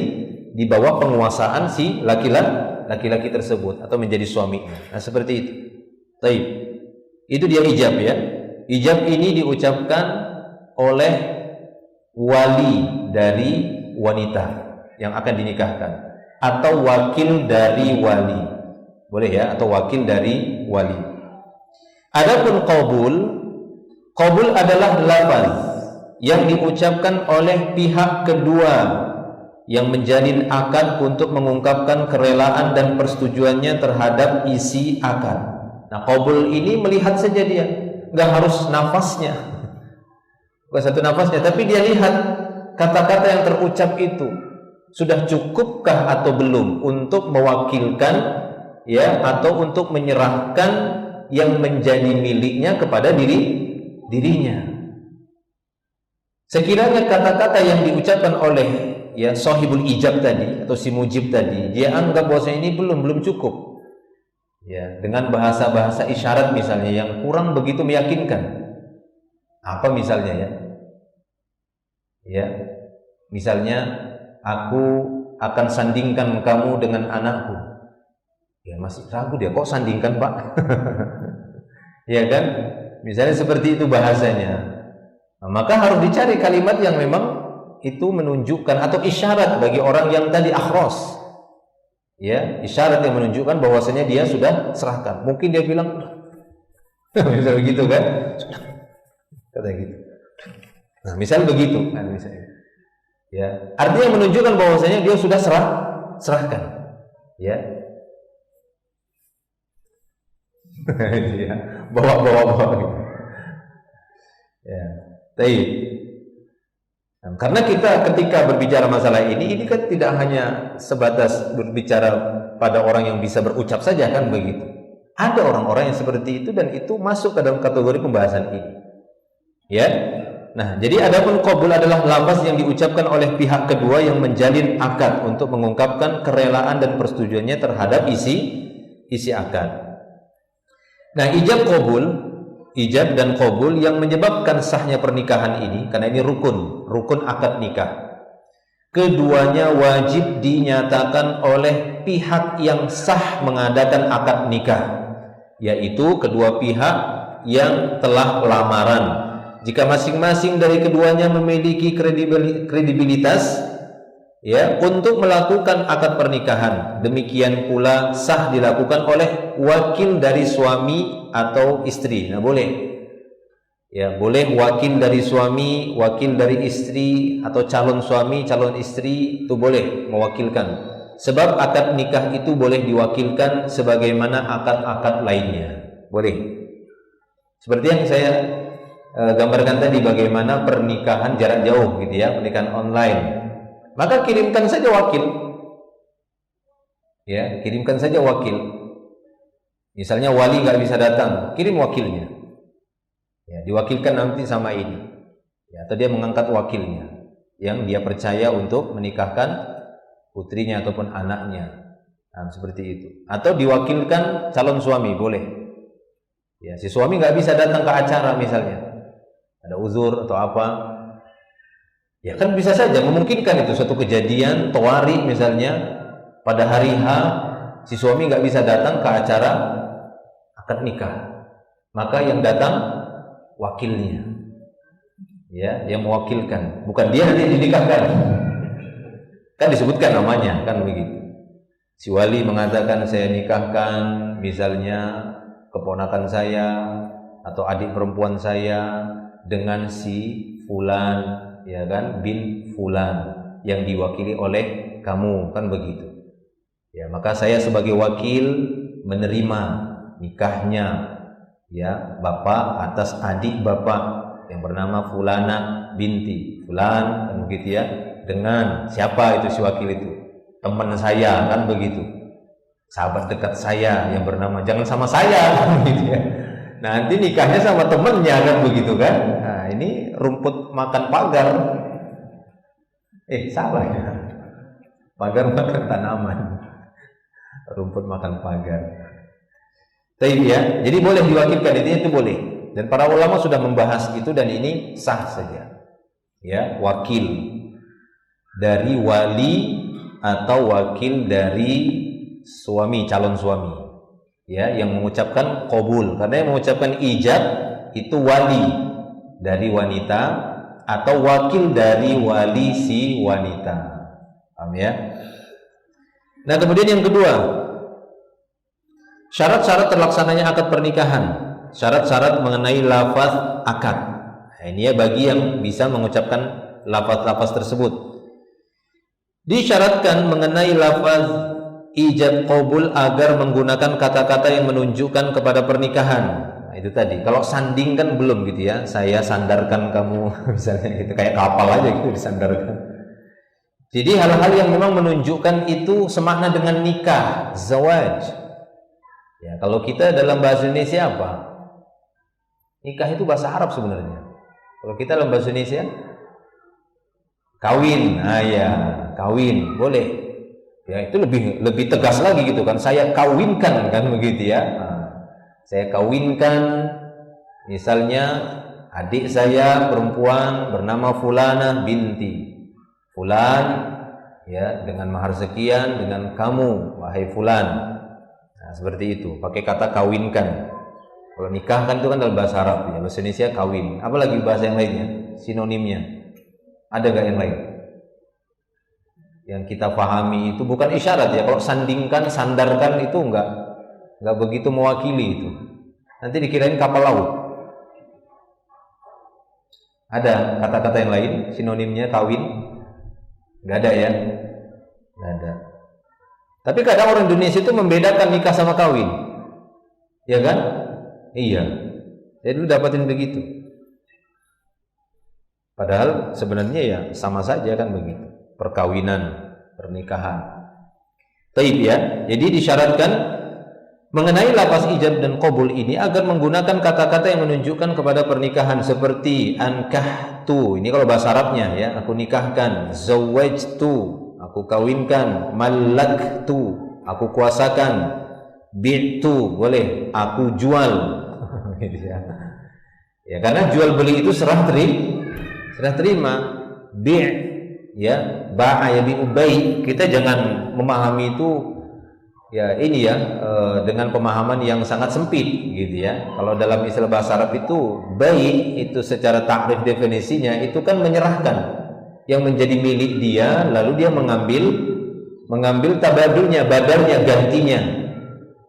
di bawah penguasaan si laki-laki tersebut atau menjadi suaminya. Nah, seperti itu. Baik. Itu dia ijab ya. Ijab ini diucapkan oleh wali dari wanita yang akan dinikahkan atau wakil dari wali. Boleh ya, atau wakil dari wali. Adapun qabul adalah lafaz yang diucapkan oleh pihak kedua yang menjalin akad untuk mengungkapkan kerelaan dan persetujuannya terhadap isi akad. Nah, qabul ini melihat saja dia, nggak harus nafasnya, bukan satu nafasnya, tapi dia lihat kata-kata yang terucap itu sudah cukupkah atau belum untuk mewakilkan ya, atau untuk menyerahkan yang menjadi miliknya kepada dirinya. Sekiranya kata-kata yang diucapkan oleh ya sahibul ijab tadi atau si mujib tadi, dia anggap bahwasanya ini belum cukup. Ya, dengan bahasa-bahasa isyarat misalnya yang kurang begitu meyakinkan. Apa misalnya ya? Ya. Misalnya aku akan sandingkan kamu dengan anakku. Ya, masih ragu dia, kok sandingkan, Pak? Ya kan? Misalnya seperti itu bahasanya. Nah, maka harus dicari kalimat yang memang itu menunjukkan atau isyarat bagi orang yang tadi akhros. Ya, isyarat yang menunjukkan bahwasanya dia sudah serahkan. Mungkin dia bilang misal begitu kan? Kata gitu. Nah, misal begitu kan misalnya. Ya, artinya menunjukkan bahwasanya dia sudah serahkan. Ya. Ya, bawa. Ya. Baik. Nah, karena kita ketika berbicara masalah ini kan tidak hanya sebatas berbicara pada orang yang bisa berucap saja kan begitu. Ada orang-orang yang seperti itu dan itu masuk ke dalam kategori pembahasan ini. Ya. Nah, jadi adapun qabul adalah lafaz yang diucapkan oleh pihak kedua yang menjalin akad untuk mengungkapkan kerelaan dan persetujuannya terhadap isi akad. Nah, ijab dan qabul yang menyebabkan sahnya pernikahan ini, karena ini rukun akad nikah. Keduanya wajib dinyatakan oleh pihak yang sah mengadakan akad nikah, yaitu kedua pihak yang telah lamaran. Jika masing-masing dari keduanya memiliki kredibilitas ya untuk melakukan akad pernikahan, demikian pula sah dilakukan oleh wakil dari suami atau istri. Nah, boleh ya, boleh wakil dari suami, wakil dari istri, atau calon suami, calon istri, itu boleh mewakilkan. Sebab akad nikah itu boleh diwakilkan sebagaimana akad-akad lainnya. Boleh. Seperti yang saya gambarkan tadi, bagaimana pernikahan jarak jauh gitu ya, pernikahan online. Maka kirimkan saja wakil. Ya, kirimkan saja wakil. Misalnya wali nggak bisa datang, kirim wakilnya. Ya, diwakilkan nanti sama ini. Ya, atau dia mengangkat wakilnya yang dia percaya untuk menikahkan putrinya ataupun anaknya. Nah, seperti itu. Atau diwakilkan calon suami, boleh. Ya, si suami nggak bisa datang ke acara misalnya, ada uzur atau apa. Ya kan bisa saja, memungkinkan itu suatu kejadian tawari misalnya pada hari H si suami nggak bisa datang ke acara akad nikah, maka yang datang wakilnya, ya, yang mewakilkan, bukan dia nanti dinikahkan. Kan disebutkan namanya, kan begitu. Si wali mengatakan saya nikahkan misalnya keponakan saya atau adik perempuan saya dengan si fulan, ya kan, bin fulan yang diwakili oleh kamu, kan begitu. Ya, maka saya sebagai wakil menerima nikahnya ya bapak atas adik bapak yang bernama fulana binti fulan, kan begitu ya, dengan siapa itu si wakil itu? Teman saya, kan begitu. Sahabat dekat saya yang bernama, jangan sama saya, kan begitu ya. Nanti nikahnya sama temennya, kan begitu kan. Nah, ini rumput makan pagar. Salah ya. Pagar makan tanaman. Rumput makan pagar. Tapi ya, jadi boleh diwakilkan, itu boleh. Dan para ulama sudah membahas itu dan ini sah saja. Ya, wakil dari wali atau wakil dari suami, calon suami. Ya, yang mengucapkan qabul, karena yang mengucapkan ijab itu wali dari wanita atau wakil dari wali si wanita. Paham ya? Nah, kemudian yang kedua, syarat-syarat terlaksananya akad pernikahan, syarat-syarat mengenai lafaz akad. Nah, ini ya bagi yang bisa mengucapkan lafaz-lafaz tersebut. Disyaratkan mengenai lafaz ijab qabul agar menggunakan kata-kata yang menunjukkan kepada pernikahan. Nah, itu tadi. Kalau sanding kan belum gitu ya. Saya sandarkan kamu misalnya gitu, kayak kapal aja gitu disandarkan. Jadi hal-hal yang memang menunjukkan itu semakna dengan nikah, zawaj. Ya, kalau kita dalam bahasa Indonesia apa? Nikah itu bahasa Arab sebenarnya. Kalau kita dalam bahasa Indonesia kawin. Nah ya, kawin boleh. Ya, itu lebih tegas lagi gitu kan. Saya kawinkan, kan begitu ya. Nah, saya kawinkan misalnya adik saya perempuan bernama fulana binti fulan ya, dengan mahar sekian dengan kamu wahai fulan. Nah, seperti itu, pakai kata kawinkan. Kalau nikah kan itu kan dalam bahasa Arab ya, bahasa Indonesia kawin. Apalagi bahasa yang lainnya, sinonimnya. Ada gak yang lain? Yang kita pahami itu bukan isyarat ya. Kalau sandingkan, sandarkan itu enggak begitu mewakili itu. Nanti dikirain kapal laut. Ada kata-kata yang lain sinonimnya kawin? Enggak ada ya? Enggak ada. Tapi kadang orang Indonesia itu membedakan nikah sama kawin. Ya kan? Iya. Jadi lu dapatin begitu. Padahal sebenarnya ya sama saja kan begitu. Perkawinan, pernikahan. Taib ya. Jadi disyaratkan mengenai lafaz ijab dan qabul ini agar menggunakan kata-kata yang menunjukkan kepada pernikahan seperti ankahtu, ini kalau bahasa Arabnya ya, aku nikahkan, zawwajtu, aku kawinkan, malaktu, aku kuasakan, bi'tu, boleh, aku jual. Ya, karena jual beli itu serah terima. Bi' ya, ba'a ya bi'ubai. Kita jangan memahami itu ya ini ya dengan pemahaman yang sangat sempit gitu ya. Kalau dalam istilah bahasa Arab itu bai' itu secara takrif definisinya itu kan menyerahkan yang menjadi milik dia, lalu dia mengambil tabadulnya, badalnya, gantinya,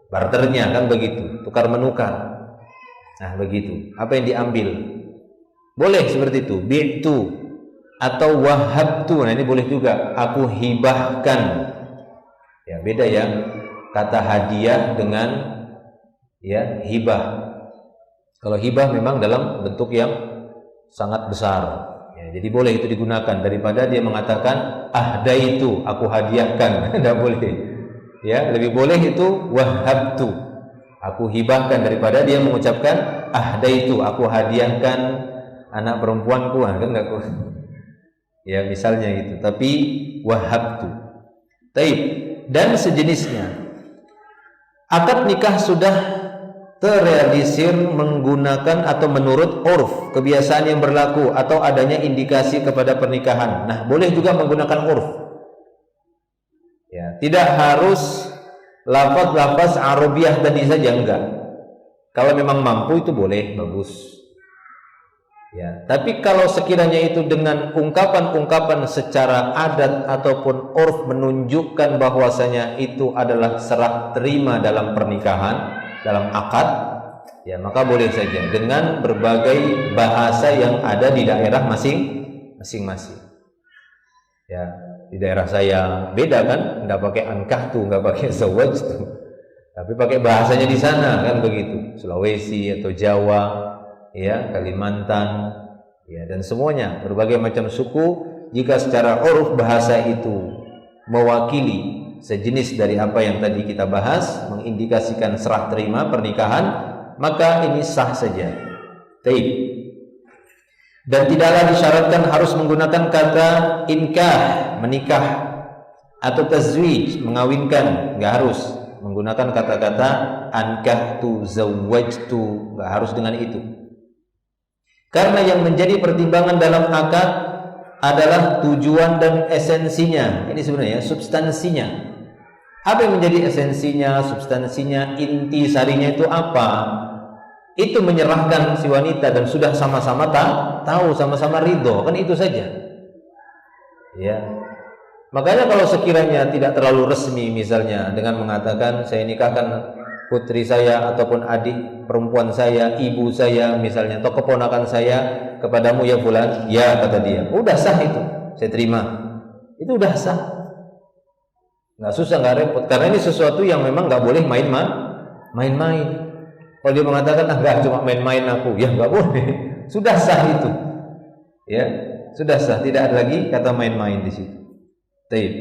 barternya, kan begitu, tukar menukar. Nah begitu, apa yang diambil boleh seperti itu, bi'tu atau wahabtu. Nah ini boleh juga, aku hibahkan. Ya beda ya kata hadiah dengan ya hibah. Kalau hibah memang dalam bentuk yang sangat besar ya, jadi boleh itu digunakan daripada dia mengatakan ahdaitu, aku hadiahkan. Tidak boleh ya, lebih boleh itu wahabtu, aku hibahkan, daripada dia mengucapkan ahdaitu, aku hadiahkan anak perempuanku, kan enggak ya misalnya gitu, tapi wahabtu. Taib. Dan sejenisnya. Akad nikah sudah terrealisir menggunakan atau menurut urf, kebiasaan yang berlaku atau adanya indikasi kepada pernikahan. Nah, boleh juga menggunakan urf. Ya, tidak harus lafaz-lafaz Arabiah tadi saja, enggak. Kalau memang mampu itu boleh, bagus. Ya, tapi kalau sekiranya itu dengan ungkapan-ungkapan secara adat ataupun urf menunjukkan bahwasanya itu adalah serah terima dalam pernikahan, dalam akad, ya maka boleh saja dengan berbagai bahasa yang ada di daerah masing-masing. Ya, di daerah saya beda kan, nggak pakai ankahtu, nggak pakai zawwajtu, tapi pakai bahasanya di sana, kan begitu. Sulawesi atau Jawa, ya, Kalimantan, ya, dan semuanya berbagai macam suku. Jika secara uruf bahasa itu mewakili sejenis dari apa yang tadi kita bahas, mengindikasikan serah terima pernikahan, maka ini sah saja. Taib. Dan tidaklah disyaratkan harus menggunakan kata inkah, menikah, atau tazwij, mengawinkan, enggak harus menggunakan kata-kata ankahtu, zawwajtu, enggak harus dengan itu. Karena yang menjadi pertimbangan dalam akad adalah tujuan dan esensinya. Ini sebenarnya substansinya. Apa yang menjadi esensinya, substansinya, inti sarinya itu apa? Itu menyerahkan si wanita dan sudah sama-sama tahu, sama-sama ridho, kan itu saja. Ya. Makanya kalau sekiranya tidak terlalu resmi misalnya dengan mengatakan saya nikahkan putri saya ataupun adik perempuan saya, ibu saya misalnya, atau keponakan saya kepadamu ya fulan, ya kata dia, udah sah itu, saya terima, itu udah sah, nggak susah, nggak repot, karena ini sesuatu yang memang nggak boleh main-main. Kalau dia mengatakan nggak, cuma main-main aku, ya nggak boleh, sudah sah itu, ya sudah sah, tidak ada lagi kata main-main di situ. Taib.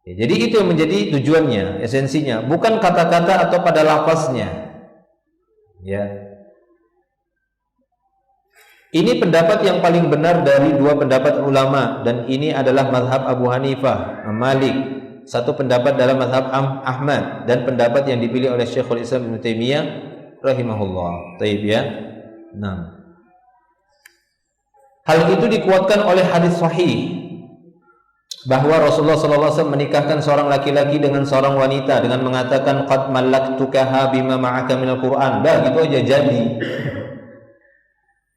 Ya, jadi itu yang menjadi tujuannya, esensinya, bukan kata-kata atau pada lafaznya. Ya. Ini pendapat yang paling benar dari dua pendapat ulama, dan ini adalah mazhab Abu Hanifah, Malik, satu pendapat dalam mazhab Ahmad, dan pendapat yang dipilih oleh Syekhul Islam Ibnu Taimiyah rahimahullah. Taib ya. Nah. Hal itu dikuatkan oleh hadis sahih bahwa Rasulullah SAW menikahkan seorang laki-laki dengan seorang wanita dengan mengatakan qad malaktukaha bima ma'aka minal Qur'an. Dah gitu aja jadi.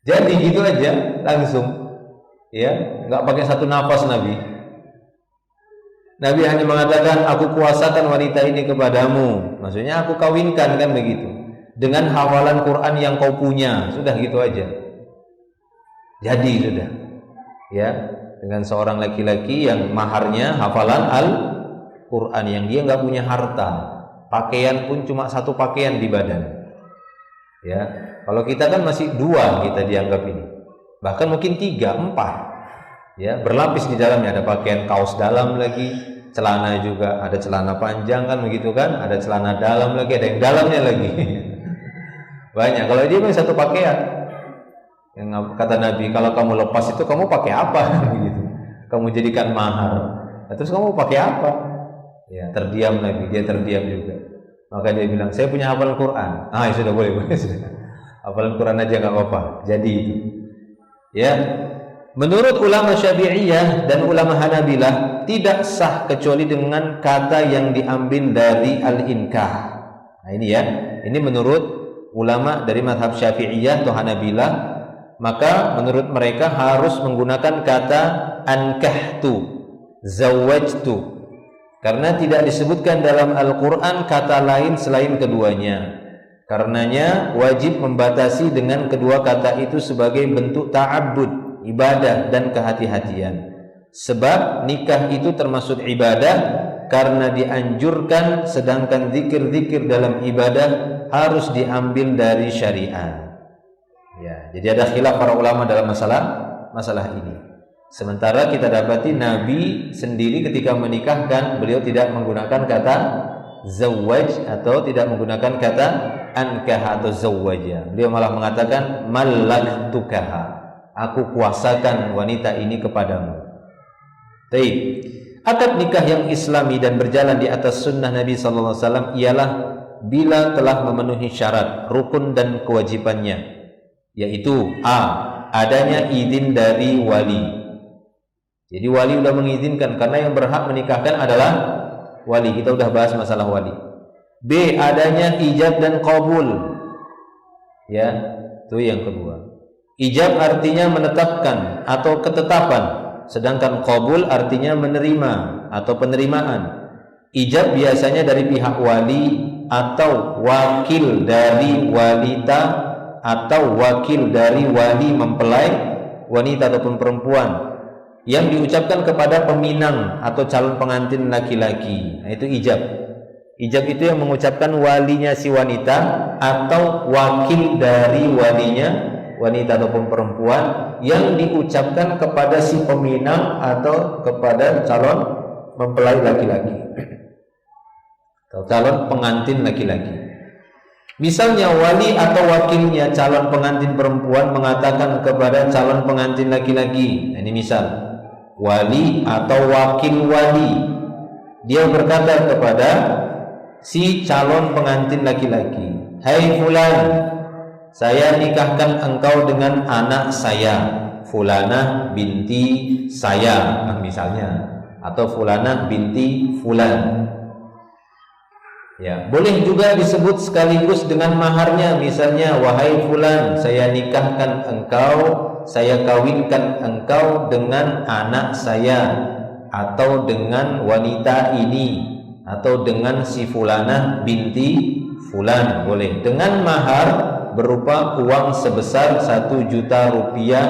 Jadi gitu aja langsung. Ya, enggak pakai satu nafas Nabi. Nabi hanya mengatakan aku kuasakan wanita ini kepadamu. Maksudnya aku kawinkan, kan begitu. Dengan hafalan Quran yang kau punya. Sudah gitu aja. Jadi sudah. Ya. Dengan seorang laki-laki yang maharnya hafalan Al-Quran, yang dia nggak punya harta, pakaian pun cuma satu pakaian di badan. Ya, kalau kita kan masih dua kita dianggap ini, bahkan mungkin 3, 4. Ya, berlapis di dalamnya, ada pakaian kaos dalam lagi, celana juga, ada celana panjang kan begitu kan, ada celana dalam lagi, ada yang dalamnya lagi. Banyak. Kalau dia memang satu pakaian. Yang kata Nabi, kalau kamu lepas itu kamu pakai apa? Begitu. Kamu jadikan mahar. Nah, terus kamu pakai apa? Ya, terdiam Nabi, dia terdiam juga. Maka dia bilang, saya punya hafalan Quran. Ya sudah boleh. Hafalan Quran aja nggak apa-apa. Jadi itu. Ya. Menurut ulama Syafi'iyah dan ulama Hanabilah tidak sah kecuali dengan kata yang diambil dari al-inkah. Nah ini ya, ini menurut ulama dari mazhab Syafi'iyah atau Hanabilah, maka menurut mereka harus menggunakan kata ankahtu, zawwajtu, karena tidak disebutkan dalam Al-Quran kata lain selain keduanya. Karenanya wajib membatasi dengan kedua kata itu sebagai bentuk ta'abbud, ibadah dan kehati-hatian. Sebab nikah itu termasuk ibadah karena dianjurkan, sedangkan zikir-zikir dalam ibadah harus diambil dari syariat. Ya, jadi ada khilaf para ulama dalam masalah ini. Sementara kita dapati Nabi sendiri ketika menikahkan, beliau tidak menggunakan kata zawwaj atau tidak menggunakan kata ankah atau zawwaja. Beliau malah mengatakan malaktukaha, aku kuasakan wanita ini kepadamu. Baik. Akad nikah yang islami dan berjalan di atas sunnah Nabi SAW ialah bila telah memenuhi syarat, rukun dan kewajibannya, yaitu a. adanya izin dari wali. Jadi wali sudah mengizinkan, karena yang berhak menikahkan adalah wali. Kita sudah bahas masalah wali. B. adanya ijab dan qabul. Ya, itu yang kedua. Ijab artinya menetapkan atau ketetapan, sedangkan qabul artinya menerima atau penerimaan. Ijab biasanya dari pihak wali atau wakil dari wanita atau wakil dari wali mempelai wanita ataupun perempuan yang diucapkan kepada peminang atau calon pengantin laki-laki. Nah, itu ijab. Ijab itu yang mengucapkan walinya si wanita atau wakil dari walinya wanita ataupun perempuan yang diucapkan kepada si peminang atau kepada calon mempelai laki-laki atau calon pengantin laki-laki. Misalnya wali atau wakilnya calon pengantin perempuan mengatakan kepada calon pengantin laki-laki. Nah, ini misal wali atau wakil wali, dia berkata kepada si calon pengantin laki-laki, "Hai fulan, saya nikahkan engkau dengan anak saya, fulanah binti saya," misalnya, atau fulanah binti fulan. Ya, boleh juga disebut sekaligus dengan maharnya, misalnya, "Wahai fulan, saya nikahkan engkau, saya kawinkan engkau dengan anak saya, atau dengan wanita ini, atau dengan si fulanah binti fulan." Boleh dengan mahar berupa uang sebesar 1 juta rupiah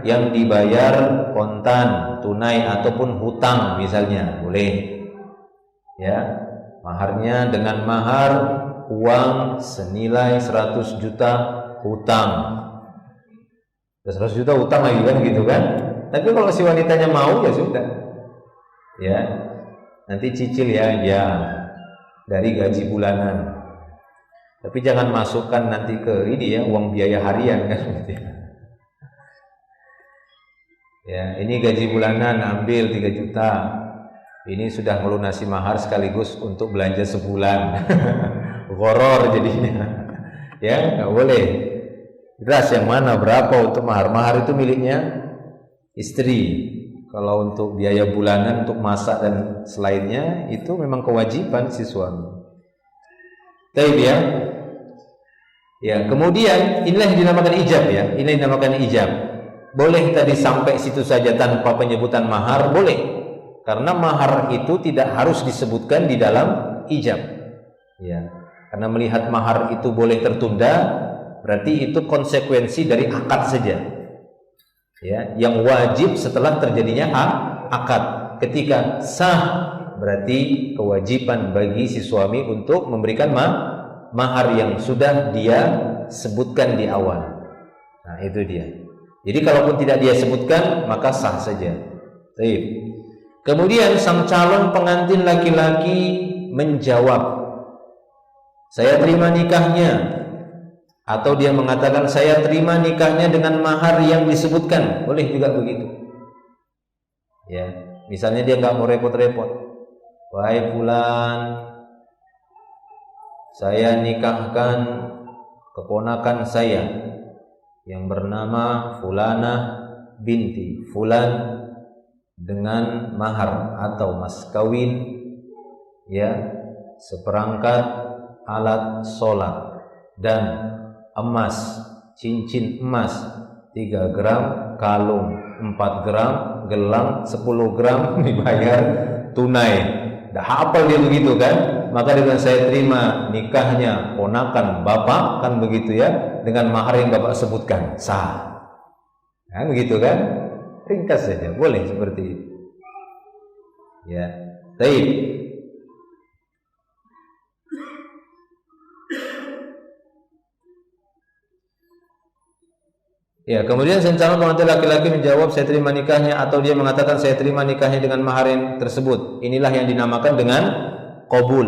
yang dibayar kontan, tunai ataupun hutang misalnya, boleh. Ya, maharnya dengan mahar uang senilai 100 juta hutang. 100 juta hutang lagi kan gitu kan. Tapi kalau si wanitanya mau ya sudah. Ya. Nanti cicil ya dari gaji bulanan. Tapi jangan masukkan nanti ke ini ya, uang biaya harian kan. Ya, ini gaji bulanan ambil 3 juta. Ini sudah melunasi mahar sekaligus untuk belanja sebulan. Gharar jadinya. Ya, nggak boleh. Jelas yang mana berapa untuk mahar. Mahar itu miliknya istri. Kalau untuk biaya bulanan, untuk masak dan selainnya, itu memang kewajiban si suami. Baik ya. Ya, kemudian inilah yang dinamakan ijab ya. Ini dinamakan ijab. Boleh tadi sampai situ saja tanpa penyebutan mahar, boleh. Karena mahar itu tidak harus disebutkan di dalam ijab. Ya. Karena melihat mahar itu boleh tertunda, berarti itu konsekuensi dari akad saja. Ya, yang wajib setelah terjadinya akad. Ketika sah, berarti kewajiban bagi si suami untuk memberikan mahar yang sudah dia sebutkan di awal. Nah, itu dia. Jadi kalaupun tidak dia sebutkan, maka sah saja. Baik. Kemudian sang calon pengantin laki-laki menjawab, saya terima nikahnya, atau dia mengatakan saya terima nikahnya dengan mahar yang disebutkan, boleh juga begitu. Ya, misalnya dia nggak mau repot-repot, wahai fulan, saya nikahkan keponakan saya yang bernama Fulanah binti Fulan dengan mahar atau mas kawin, ya, seperangkat alat sholat dan emas, cincin emas 3 gram, kalung 4 gram, gelang 10 gram, dibayar tunai. Dah hafal dia begitu kan? Maka dengan saya terima nikahnya ponakan bapak, kan begitu ya, dengan mahar yang bapak sebutkan, sah. Kan begitu kan? Ringkas saja, boleh seperti itu. Ya, baik. Ya, kemudian sang calon pengantin laki-laki menjawab saya terima nikahnya, atau dia mengatakan saya terima nikahnya dengan mahar yang tersebut. Inilah yang dinamakan dengan qabul.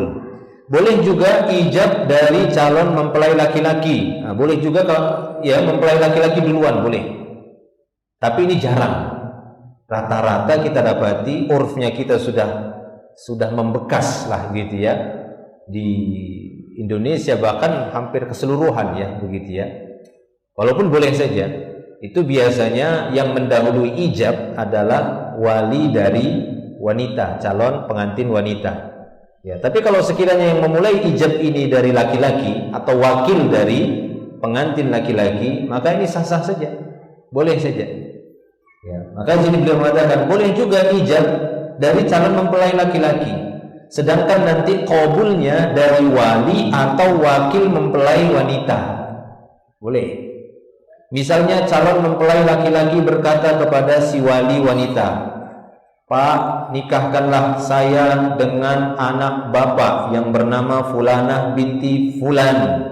Boleh juga ijab dari calon mempelai laki-laki. Nah, boleh juga kalau ya mempelai laki-laki duluan boleh. Tapi ini jarang. Rata-rata kita dapati urfnya kita sudah membekas lah gitu ya. Di Indonesia bahkan hampir keseluruhan ya begitu ya. Walaupun boleh saja, itu biasanya yang mendahului ijab adalah wali dari wanita, calon pengantin wanita. Ya, tapi kalau sekiranya yang memulai ijab ini dari laki-laki atau wakil dari pengantin laki-laki, maka ini sah-sah saja, boleh saja. Ya, maka sini beliau mengatakan boleh juga ijab dari calon mempelai laki-laki, sedangkan nanti qabulnya dari wali atau wakil mempelai wanita, boleh. Misalnya calon mempelai laki-laki berkata kepada si wali wanita, Pak, nikahkanlah saya dengan anak bapak yang bernama Fulanah binti Fulan,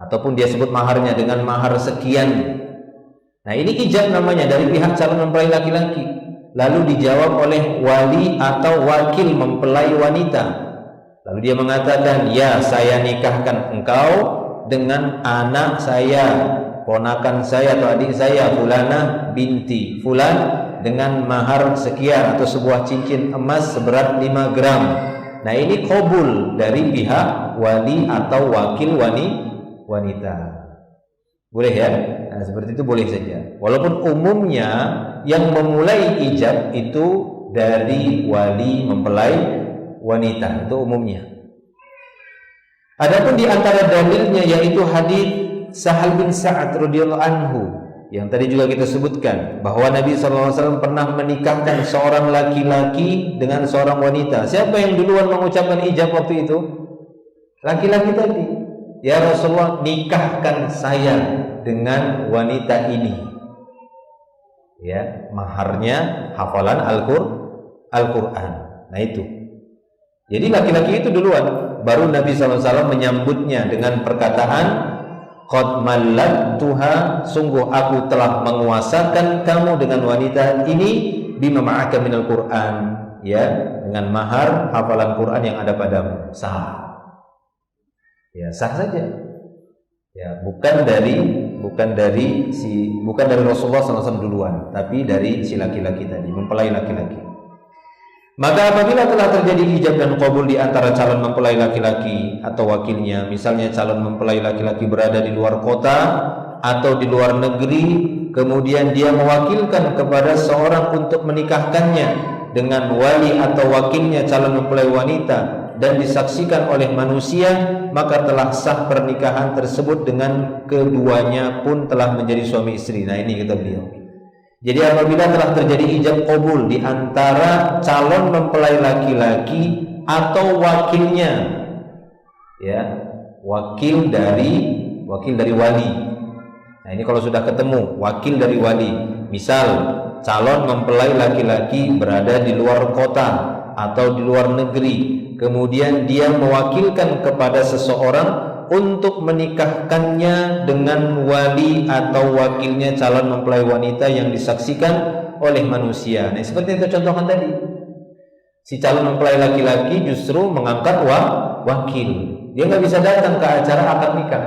ataupun dia sebut maharnya dengan mahar sekian. Nah, ini ijab namanya dari pihak calon mempelai laki-laki. Lalu dijawab oleh wali atau wakil mempelai wanita. Lalu dia mengatakan, ya, saya nikahkan engkau dengan anak saya, ponakan saya atau adik saya, Fulanah binti Fulan, dengan mahar sekian atau sebuah cincin emas seberat 5 gram. Nah, ini qabul dari pihak wali atau wakil wanita. Boleh ya? Nah, seperti itu boleh saja. Walaupun umumnya yang memulai ijab itu dari wali mempelai wanita, itu umumnya. Adapun di antara dalilnya yaitu hadis Sahal bin Sa'ad radhiyallahu anhu yang tadi juga kita sebutkan bahwa Nabi SAW pernah menikahkan seorang laki-laki dengan seorang wanita. Siapa yang duluan mengucapkan ijab waktu itu? Laki-laki tadi. Ya Rasulullah, nikahkan saya dengan wanita ini. Ya, maharnya hafalan Al-Quran. Nah itu. Jadi laki-laki itu duluan, baru Nabi SAW menyambutnya dengan perkataan, Qad mallaktuha, sungguh aku telah menguasakan kamu dengan wanita ini bima ma'aka minal Quran, ya, dengan mahar hafalan Quran yang ada padamu. Sah. Ya, sah saja. Ya, bukan dari Rasulullah SAW duluan, tapi dari si laki-laki tadi, mempelai laki-laki. Maka apabila telah terjadi ijab dan qabul di antara calon mempelai laki-laki atau wakilnya, misalnya calon mempelai laki-laki berada di luar kota atau di luar negeri, kemudian dia mewakilkan kepada seorang untuk menikahkannya dengan wali atau wakilnya calon mempelai wanita dan disaksikan oleh manusia, maka telah sah pernikahan tersebut dengan keduanya pun telah menjadi suami istri. Nah, ini kata beliau. Jadi apabila telah terjadi ijab qabul di antara calon mempelai laki-laki atau wakilnya, ya, wakil dari wali. Nah, ini kalau sudah ketemu wakil dari wali, misal calon mempelai laki-laki berada di luar kota atau di luar negeri, kemudian dia mewakilkan kepada seseorang untuk menikahkannya dengan wali atau wakilnya calon mempelai wanita yang disaksikan oleh manusia. Nah, seperti yang kita contohkan tadi. Si calon mempelai laki-laki justru mengangkat wakil. Dia nggak bisa datang ke acara akad nikah.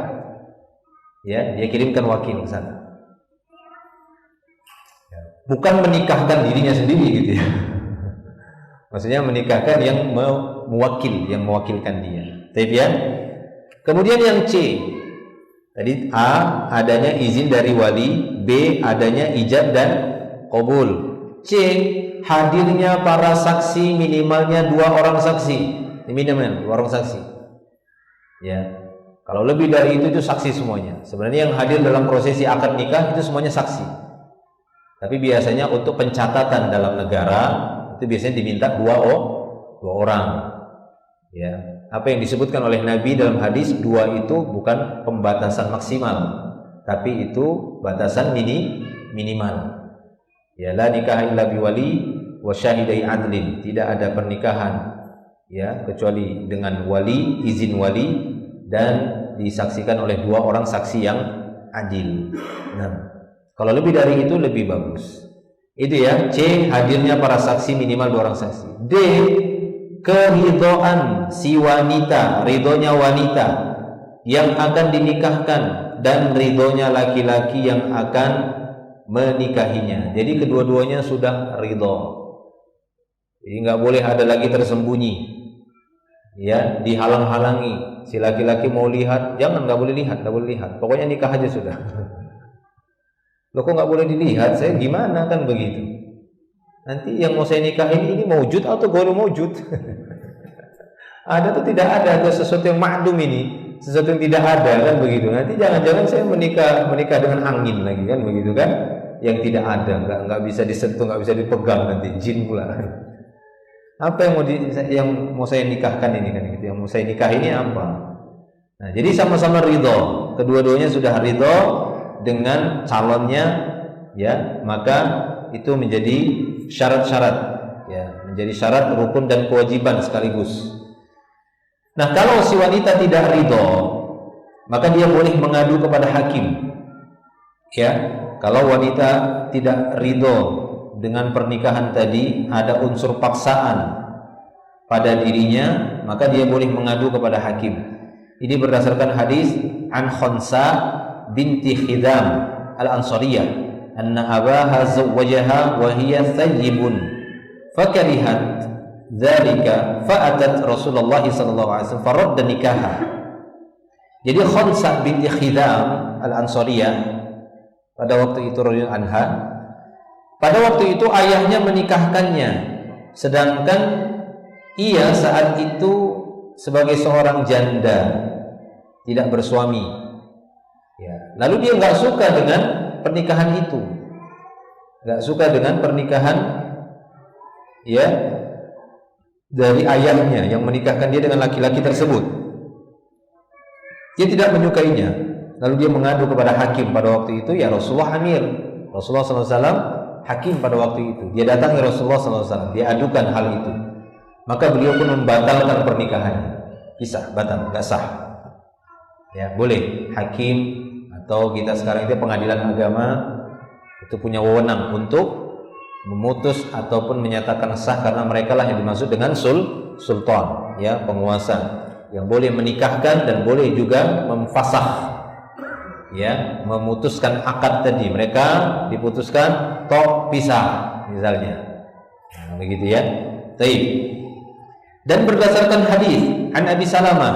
Ya, dia kirimkan wakil ke sana. Bukan menikahkan dirinya sendiri gitu ya. Maksudnya menikahkan yang mewakilkan dia. Tapi ya. Kemudian yang C. Tadi A adanya izin dari wali, B adanya ijab dan qabul. C hadirnya para saksi minimalnya 2 orang saksi. Minimalnya 2 orang saksi. Ya. Kalau lebih dari itu saksi semuanya. Sebenarnya yang hadir dalam prosesi akad nikah itu semuanya saksi. Tapi biasanya untuk pencatatan dalam negara itu biasanya diminta 2 orang. Ya. Apa yang disebutkan oleh Nabi dalam hadis 2 itu bukan pembatasan maksimal, tapi itu batasan minimal. Ya, la nikah illa biwali wa syahidai adlin. Tidak ada pernikahan ya kecuali dengan wali, izin wali, dan disaksikan oleh 2 orang saksi yang adil. Nah, kalau lebih dari itu lebih bagus. Itu ya. C hadirnya para saksi minimal 2 orang saksi. D keridhaan si wanita, ridhonya wanita yang akan dinikahkan dan ridhonya laki-laki yang akan menikahinya. Jadi kedua-duanya sudah ridho. Jadi nggak boleh ada lagi tersembunyi, ya, dihalang-halangi. Si laki-laki mau lihat, jangan, nggak boleh lihat. Pokoknya nikah aja sudah. Loh kok nggak boleh dilihat? Saya gimana kan begitu? Nanti yang mau saya nikahin ini maujud atau gharu maujud? Ada atau tidak ada? Atau sesuatu yang ma'dum ini, sesuatu yang tidak ada kan begitu. Nanti jangan-jangan saya menikah dengan angin lagi kan begitu kan? Yang tidak ada, nggak bisa disentuh, nggak bisa dipegang, nanti jin pula. Apa yang mau saya nikahkan ini kan gitu? Yang mau saya nikah ini apa? Nah, jadi sama-sama ridho, kedua-duanya sudah ridho dengan calonnya, ya, maka itu menjadi syarat-syarat, ya, menjadi syarat rukun dan kewajiban sekaligus. Nah, kalau si wanita tidak ridho, maka dia boleh mengadu kepada hakim. Ya, kalau wanita tidak ridho dengan pernikahan tadi, ada unsur paksaan pada dirinya, maka dia boleh mengadu kepada hakim. Ini berdasarkan hadis an Khonsa binti Khidam al-Ansariyah, anna abaha zawwajaha wa hiya thayyibun fakarihat dzalika fa'atat Rasulullah sallallahu alaihi wasallam faradda nikaha. Jadi Khonsa binti Khidam al-Ansariyah pada waktu itu radhiyallahu anha, pada waktu itu ayahnya menikahkannya, sedangkan ia saat itu sebagai seorang janda, tidak bersuami. Ya. Lalu dia nggak suka dengan pernikahan itu, nggak suka dengan pernikahan, ya, dari ayahnya yang menikahkan dia dengan laki-laki tersebut. Dia tidak menyukainya. Lalu dia mengadu kepada hakim pada waktu itu, ya Rasulullah amir. Rasulullah SAW hakim pada waktu itu. Dia datangi Rasulullah SAW, dia adukan hal itu. Maka beliau pun membatalkan pernikahannya. Kisah batal, nggak sah. Ya, boleh hakim atau kita sekarang itu pengadilan agama itu punya wewenang untuk memutus ataupun menyatakan sah, karena mereka lah yang dimaksud dengan sultan, ya, penguasa yang boleh menikahkan dan boleh juga memfasakh, ya, memutuskan akad tadi. Mereka diputuskan tok pisah misalnya. Nah, begitu ya. Baik. Dan berdasarkan hadis an Abi Salamah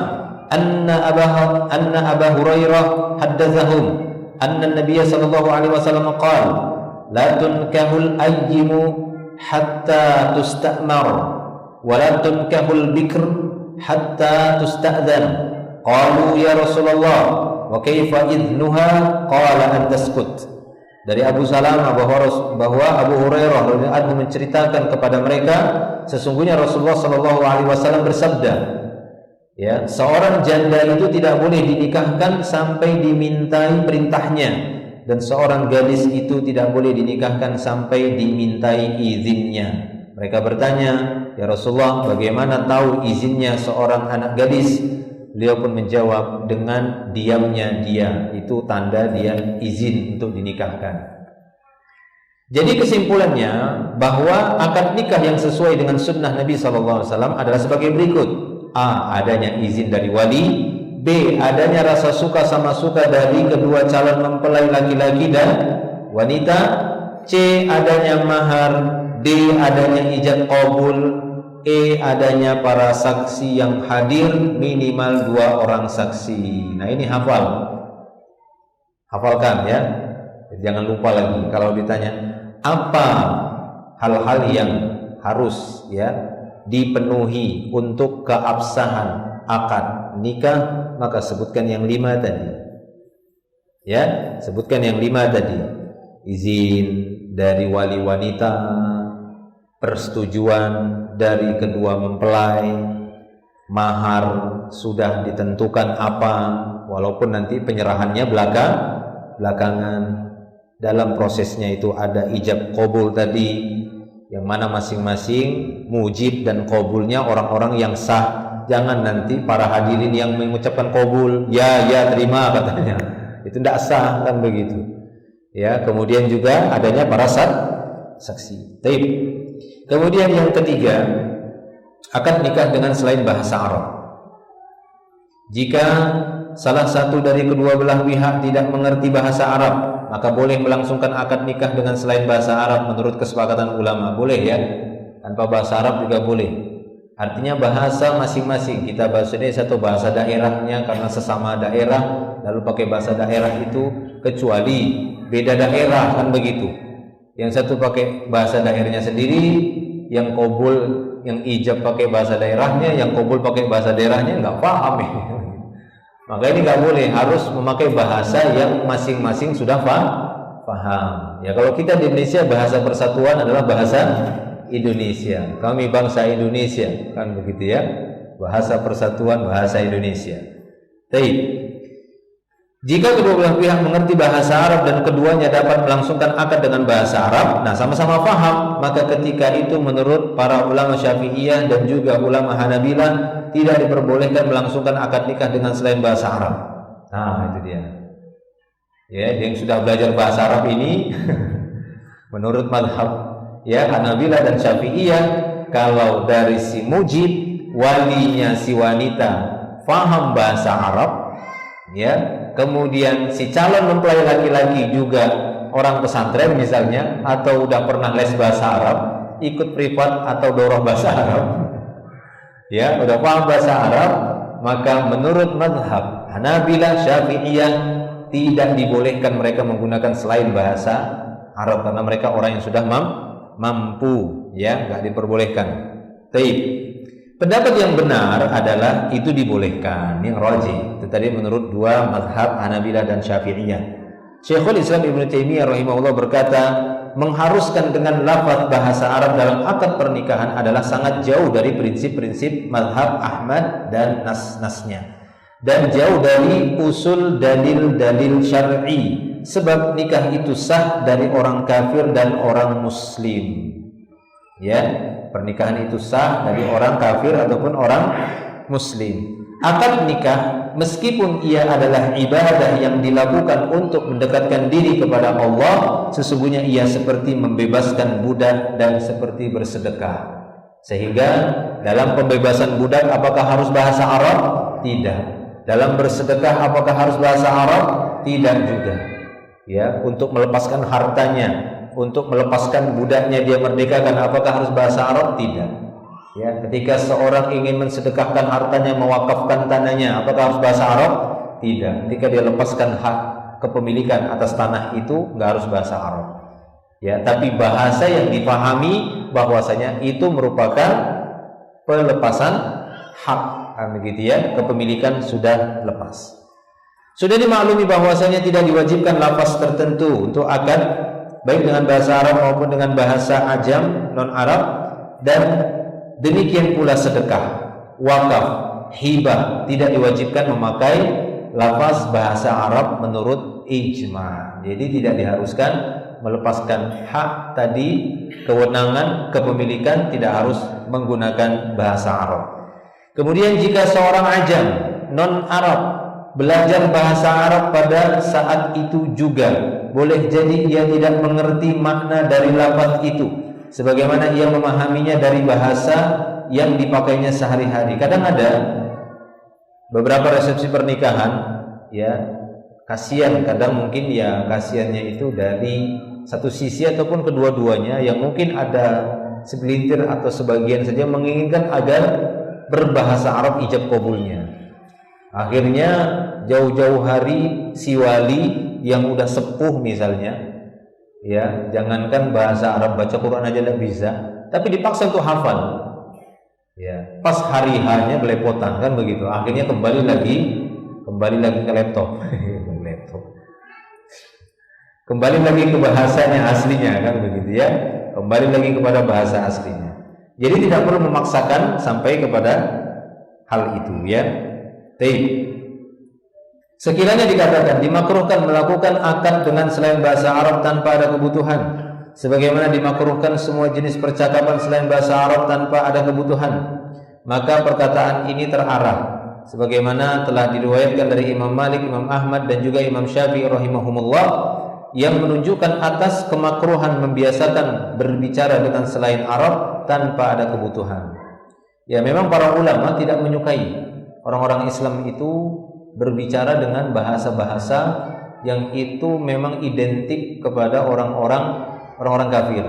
anna Aba Hurairah haddatsahum anna Nabiy sallallahu alaihi wasallam qala la tunkahul ayyimu hatta tusta'mar wa la tunkahul bikr hatta tusta'dzan. Qalu ya Rasulullah wa kaifa idnuha? Qala an taskut. Dari Abu Salamah bahwa Abu Hurairah radhiyallahu anhu menceritakan kepada mereka, sesungguhnya Rasulullah sallallahu alaihi wasallam bersabda, ya, seorang janda itu tidak boleh dinikahkan sampai dimintai perintahnya, dan seorang gadis itu tidak boleh dinikahkan sampai dimintai izinnya. Mereka bertanya, ya Rasulullah, bagaimana tahu izinnya seorang anak gadis? Beliau pun menjawab, dengan diamnya dia, itu tanda dia izin untuk dinikahkan. Jadi kesimpulannya bahwa akad nikah yang sesuai dengan sunnah Nabi SAW adalah sebagai berikut: A. Adanya izin dari wali. B. Adanya rasa suka sama suka dari kedua calon mempelai laki-laki dan wanita. C. Adanya mahar. D. Adanya ijab qabul. E. Adanya para saksi yang hadir, minimal 2 orang saksi. Nah, ini hafalkan ya, jangan lupa lagi kalau ditanya apa hal-hal yang harus ya dipenuhi untuk keabsahan akad nikah, maka sebutkan yang 5 tadi. Ya, sebutkan yang 5 tadi. Izin dari wali wanita, persetujuan dari kedua mempelai, mahar sudah ditentukan apa, walaupun nanti penyerahannya belakangan. Dalam prosesnya itu ada ijab qabul tadi, yang mana masing-masing mujib dan qabulnya orang-orang yang sah. Jangan nanti para hadirin yang mengucapkan qabul, ya terima katanya, itu tidak sah, kan begitu ya. Kemudian juga adanya para saksi. Baik. Kemudian yang ketiga, akad nikah dengan selain bahasa Arab. Jika salah satu dari kedua belah pihak tidak mengerti bahasa Arab, maka boleh melangsungkan akad nikah dengan selain bahasa Arab menurut kesepakatan ulama. Boleh ya, tanpa bahasa Arab juga boleh. Artinya bahasa masing-masing. Kita bahasa ini satu bahasa daerahnya karena sesama daerah, lalu pakai bahasa daerah itu, kecuali beda daerah, kan begitu. Yang satu pakai bahasa daerahnya sendiri, yang qabul, yang ijab pakai bahasa daerahnya, yang qabul pakai bahasa daerahnya, nggak paham ya. Maka ini nggak boleh, harus memakai bahasa yang masing-masing sudah paham. Ya, kalau kita di Indonesia bahasa persatuan adalah bahasa Indonesia. Kami bangsa Indonesia, kan begitu ya. Bahasa persatuan, bahasa Indonesia. Baik. Jika kedua belah pihak mengerti bahasa Arab dan keduanya dapat melangsungkan akad dengan bahasa Arab, nah sama-sama paham, maka ketika itu menurut para ulama Syafi'iyah dan juga ulama Hanabilah tidak diperbolehkan melangsungkan akad nikah dengan selain bahasa Arab. Nah, itu dia. Ya, yang sudah belajar bahasa Arab ini menurut mazhab ya Hanabilah dan Syafi'iyah, kalau dari si mujib, walinya si wanita paham bahasa Arab, ya, kemudian si calon mempelai laki-laki juga orang pesantren misalnya, atau udah pernah les bahasa Arab, ikut privat atau daurah bahasa Arab, ya, udah paham bahasa Arab, maka menurut mazhab Hanabilah, Syafi'iyah tidak dibolehkan mereka menggunakan selain bahasa Arab karena mereka orang yang sudah mampu, ya, nggak diperbolehkan. Baik. Pendapat yang benar adalah itu dibolehkan, yang rajih. Itu tadi menurut dua mazhab Hanabilah dan Syafi'iyah. Syekhul Islam Ibnu Taimiyah rahimahullah berkata, mengharuskan dengan lafaz bahasa Arab dalam akad pernikahan adalah sangat jauh dari prinsip-prinsip mazhab Ahmad dan nas-nasnya, dan jauh dari usul dalil-dalil syar'i, sebab nikah itu sah dari orang kafir dan orang muslim. Ya, pernikahan itu sah dari orang kafir ataupun orang muslim. Akad nikah meskipun ia adalah ibadah yang dilakukan untuk mendekatkan diri kepada Allah, sesungguhnya ia seperti membebaskan budak dan seperti bersedekah. Sehingga dalam pembebasan budak apakah harus bahasa Arab? Tidak. Dalam bersedekah apakah harus bahasa Arab? Tidak juga. Ya, untuk melepaskan hartanya, untuk melepaskan budaknya dia merdekakan, apakah harus bahasa Arab? Tidak. Ya, ketika seorang ingin mensedekahkan hartanya, mewakafkan tanahnya, apakah harus bahasa Arab? Tidak. Ketika dia lepaskan hak kepemilikan atas tanah itu, nggak harus bahasa Arab. Ya, tapi bahasa yang dipahami bahwasanya itu merupakan pelepasan hak, begitu ya, kepemilikan sudah lepas. Sudah dimaklumi bahwasanya tidak diwajibkan lafaz tertentu untuk akad, baik dengan bahasa Arab maupun dengan bahasa ajam non Arab, dan demikian pula sedekah, wakaf, hibah tidak diwajibkan memakai lafaz bahasa Arab menurut ijma. Jadi tidak diharuskan melepaskan hak tadi, kewenangan kepemilikan tidak harus menggunakan bahasa Arab. Kemudian jika seorang ajam non Arab belajar bahasa Arab pada saat itu juga. Boleh jadi ia tidak mengerti makna dari lafaz itu, sebagaimana ia memahaminya dari bahasa yang dipakainya sehari-hari. Kadang ada beberapa resepsi pernikahan, ya, kasihan, kadang mungkin ya kasihannya itu dari satu sisi ataupun kedua-duanya, yang mungkin ada segelintir atau sebagian saja menginginkan agar berbahasa Arab ijab kabulnya. Akhirnya jauh-jauh hari si wali yang udah sepuh misalnya, ya, jangankan bahasa Arab, baca Quran aja tidak bisa, tapi dipaksa untuk hafal. Ya, pas hari hanya belepotan kan begitu. Akhirnya kembali lagi ke laptop. Kembali lagi ke bahasanya aslinya kan begitu ya. Kembali lagi kepada bahasa aslinya. Jadi tidak perlu memaksakan sampai kepada hal itu ya. Sekiranya dikatakan dimakruhkan melakukan akad dengan selain bahasa Arab tanpa ada kebutuhan, sebagaimana dimakruhkan semua jenis percakapan selain bahasa Arab tanpa ada kebutuhan, maka perkataan ini terarah sebagaimana telah diriwayatkan dari Imam Malik, Imam Ahmad dan juga Imam Syafi'i rahimahumullah, yang menunjukkan atas kemakruhan membiasakan berbicara dengan selain Arab tanpa ada kebutuhan. Ya, memang para ulama tidak menyukai orang-orang Islam itu berbicara dengan bahasa-bahasa yang itu memang identik kepada orang-orang kafir.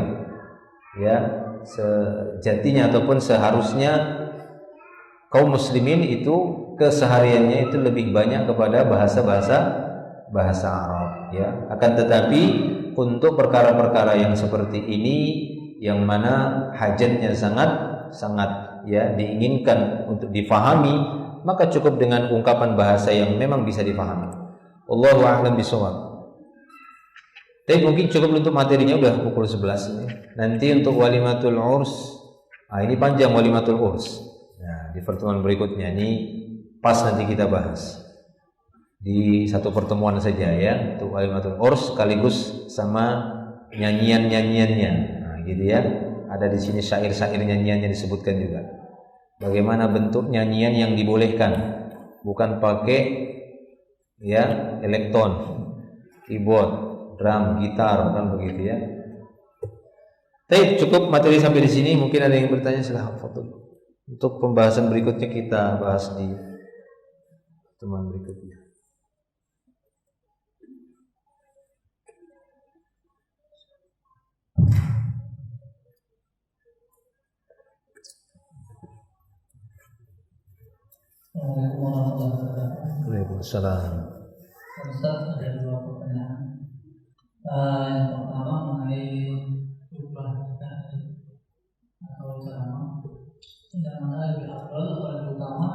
Ya, sejatinya ataupun seharusnya kaum muslimin itu kesehariannya itu lebih banyak kepada bahasa Arab, ya. Akan tetapi untuk perkara-perkara yang seperti ini yang mana hajatnya sangat ya diinginkan untuk difahami, maka cukup dengan ungkapan bahasa yang memang bisa difahami. Wallahu a'lam bishawab. Tapi mungkin cukup untuk materinya, udah pukul 11 ini. Nanti untuk walimatul urs, ini panjang walimatul urs. Nah, di pertemuan berikutnya ini pas nanti kita bahas di satu pertemuan saja ya, untuk walimatul urs sekaligus sama nyanyian-nyanyiannya. Nah, gitu ya. Ada di sini syair-syair nyanyiannya disebutkan juga. Bagaimana bentuk nyanyian yang dibolehkan, bukan pakai ya elektron, keyboard, drum, gitar, kan begitu ya. Tapi cukup materi sampai di sini. Mungkin ada yang bertanya, silahkan foto. Untuk pembahasan berikutnya kita bahas di teman berikutnya. Waalaikumsalam. Ustaz, ada dua pertanyaan. Yang pertama mengenai khutbah atau ceramah, yang mana lebih afdal atau lebih utama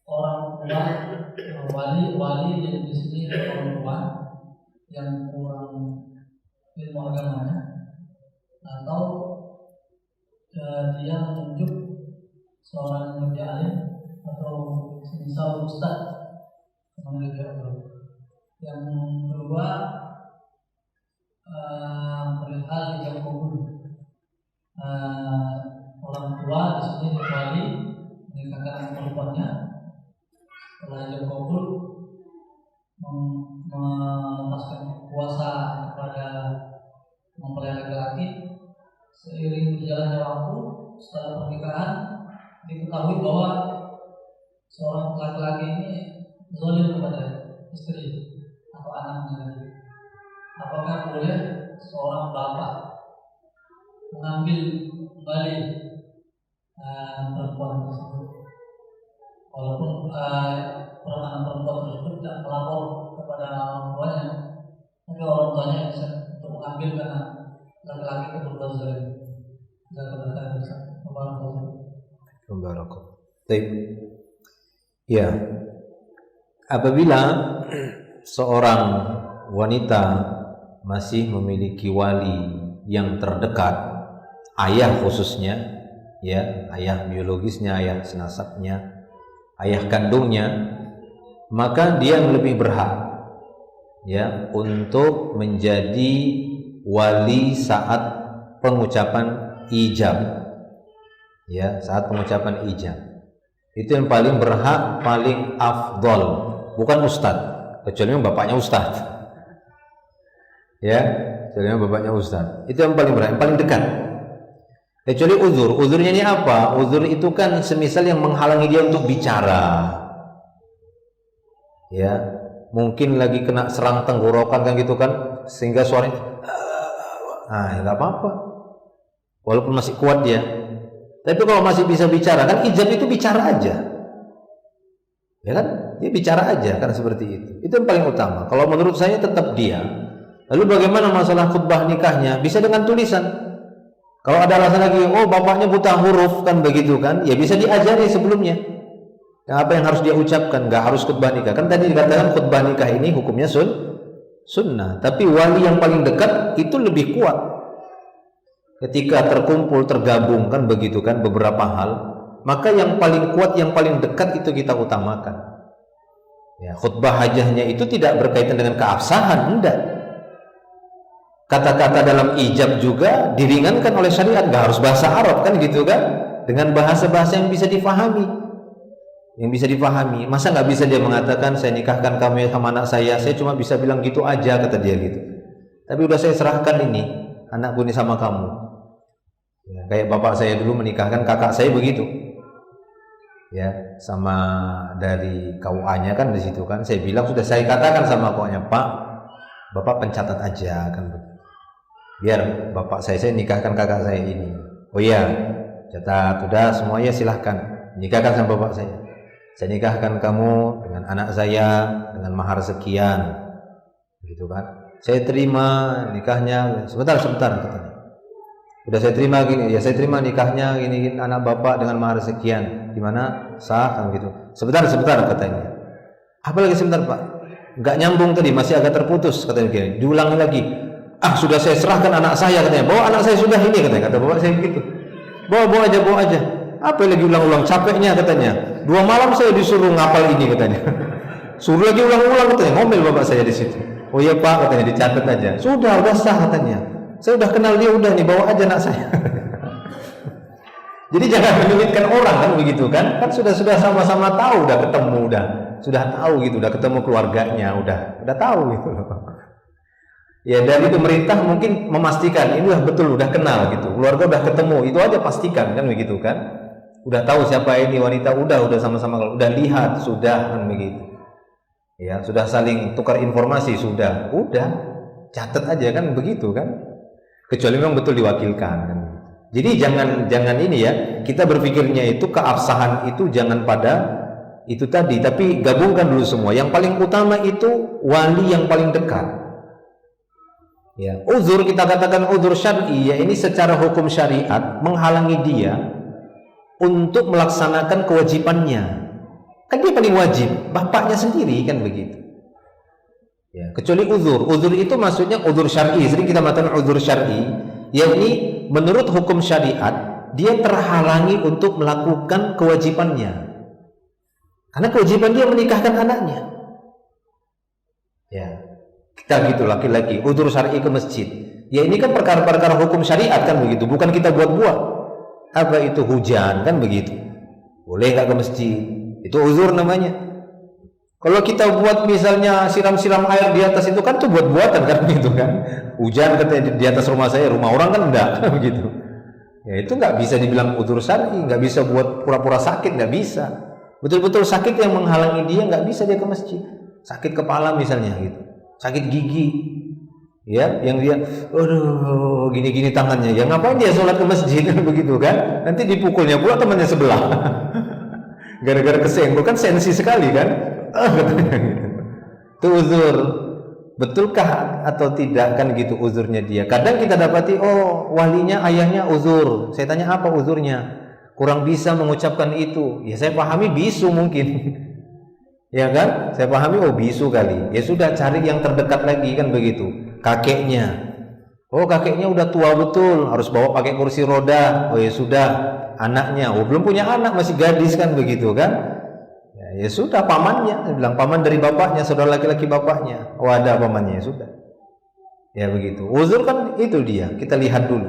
orang tua, wali di sini orang tua yang kurang ilmu agamanya, atau dia menunjuk seorang yang lebih alim atau semisal ustaz yang lebih afdal. Yang kedua, perihal ijab kabul. Orang tua di sini wali menikahkan perempuannya, setelah ijab kabul melepaskan kuasa kepada mempelai laki-laki. Seiring berjalannya waktu setelah pernikahan diketahui bahwa seorang laki-laki ini zalim kepada istri atau anaknya. Apakah boleh seorang bapak mengambil kembali perempuan tersebut, walaupun anak perempuan tersebut tidak melapor kepada orang tuanya, tapi orang tuanya bisa untuk mengambil karena laki-laki itu berbuat zalim. Ya, apabila seorang wanita masih memiliki wali yang terdekat, ayah khususnya, ya, ayah biologisnya, ayah senasabnya, ayah kandungnya, maka dia lebih berhak ya untuk menjadi wali saat pengucapan ijab, ya, saat pengucapan ijab. Itu yang paling berhak, paling afdol, bukan ustadz, kecuali bapaknya ustadz. Ya, kecuali bapaknya ustadz. Itu yang paling berhak, yang paling dekat. Kecuali uzur. Uzurnya ini apa? Uzur itu kan semisal yang menghalangi dia untuk bicara. Ya, mungkin lagi kena serang tenggorokan kan gitu kan, sehingga suaranya nggak apa-apa. Walaupun masih kuat dia. Tapi kalau masih bisa bicara, kan ijab itu bicara aja. Ya kan? Dia bicara aja kan seperti itu. Itu yang paling utama. Kalau menurut saya tetap dia. Lalu bagaimana masalah khutbah nikahnya? Bisa dengan tulisan. Kalau ada alasan lagi, oh bapaknya buta huruf kan begitu kan? Ya bisa diajari sebelumnya. Apa yang harus dia ucapkan? Nggak harus khutbah nikah. Kan tadi dikatakan khutbah nikah ini hukumnya sunnah. Tapi wali yang paling dekat itu lebih kuat. Ketika terkumpul, tergabung kan begitu kan beberapa hal, maka yang paling kuat, yang paling dekat itu kita utamakan. Ya, khutbah hajahnya itu tidak berkaitan dengan keabsahan, enggak. Kata-kata dalam ijab juga diringankan oleh syariat, nggak harus bahasa Arab kan gitu kan, dengan bahasa-bahasa yang bisa difahami. Masa nggak bisa dia mengatakan saya nikahkan kamu sama anak saya cuma bisa bilang gitu aja, kata dia gitu. Tapi udah saya serahkan ini anakku ini sama kamu. Ya, kayak bapak saya dulu menikahkan kakak saya begitu. Ya, sama dari KUA-nya kan di situ kan. Saya bilang sudah saya katakan sama KUA-nya, Pak, Bapak pencatat aja kan begitu. Biar bapak saya nikahkan kakak saya ini. Oh iya, catat, sudah semuanya silahkan nikahkan sama bapak saya. Saya nikahkan kamu dengan anak saya dengan mahar sekian. Gitu kan. Saya terima nikahnya. Sebentar katanya. Udah saya terima gini, ya saya terima nikahnya gini anak bapak dengan mahar sekian. Gimana? Sah kan gitu. Sebentar katanya. Apa lagi sebentar Pak? Enggak nyambung tadi, masih agak terputus katanya gini. Diulangi lagi. Sudah saya serahkan anak saya katanya. Bawa anak saya sudah ini katanya. Kata bapak saya begitu. Bawa aja. Apa lagi ulang-ulang capeknya katanya. 2 malam saya disuruh ngapal ini katanya. Suruh lagi ulang-ulang katanya. Ngomel bapak saya di situ. Oh iya Pak katanya, dicatat aja. Sudah sah katanya. Saya udah kenal dia, udah nih bawa aja anak saya. Jadi jangan menyulitkan orang kan begitu kan? Kan sudah sama-sama tahu, udah ketemu, sudah tahu gitu, udah ketemu keluarganya, udah tahu gitu. Ya dari pemerintah mungkin memastikan ini udah betul, udah kenal gitu, keluarga udah ketemu, itu aja pastikan kan begitu kan? Udah tahu siapa ini wanita, udah sama-sama, udah lihat, sudah kan begitu. Ya sudah saling tukar informasi, udah catat aja kan begitu kan? Kecuali memang betul diwakilkan kan. Jadi jangan ini ya, kita berpikirnya itu keabsahan itu jangan pada itu tadi, tapi gabungkan dulu semua. Yang paling utama itu wali yang paling dekat. Ya, uzur kita katakan uzur syar'i, ya ini secara hukum syariat menghalangi dia untuk melaksanakan kewajibannya. Kan dia paling wajib, bapaknya sendiri kan begitu. Ya, kecuali uzur itu maksudnya uzur syar'i. Sering kita mengatakan uzur syar'i, yakni menurut hukum syariat dia terhalangi untuk melakukan kewajibannya karena kewajiban dia menikahkan anaknya. Ya, kita gitu laki-laki uzur syar'i ke masjid. Ya ini kan perkara-perkara hukum syariat kan begitu, bukan kita buat-buat. Apa itu hujan kan begitu, boleh nggak ke masjid? Itu uzur namanya. Kalau kita buat misalnya siram-siram air di atas itu kan tuh buat-buatan kan gitu kan. Hujan katanya di atas rumah saya, rumah orang kan enggak begitu. Ya itu nggak bisa dibilang uzur syar'i, nggak bisa buat pura-pura sakit, nggak bisa. Betul-betul sakit yang menghalangi dia, nggak bisa dia ke masjid. Sakit kepala misalnya gitu, sakit gigi, ya yang dia, aduh gini-gini tangannya, ya ngapain dia sholat ke masjid begitu kan? Nanti dipukulnya pula temannya sebelah. Gara-gara kesenggol kan sensi sekali kan? Katanya gitu. Itu uzur. Betulkah atau tidak kan gitu uzurnya dia. Kadang kita dapati walinya ayahnya uzur. Saya tanya apa uzurnya? Kurang bisa mengucapkan itu. Ya saya pahami bisu mungkin. Ya kan? Saya pahami bisu kali. Ya sudah cari yang terdekat lagi kan begitu. Kakeknya. Kakeknya udah tua betul, harus bawa pakai kursi roda. Ya sudah, anaknya. Belum punya anak, masih gadis kan begitu kan? Ya sudah, pamannya, saya bilang paman dari bapaknya, saudara laki-laki bapaknya. Ada pamannya, ya sudah. Ya begitu. Uzur kan itu dia, kita lihat dulu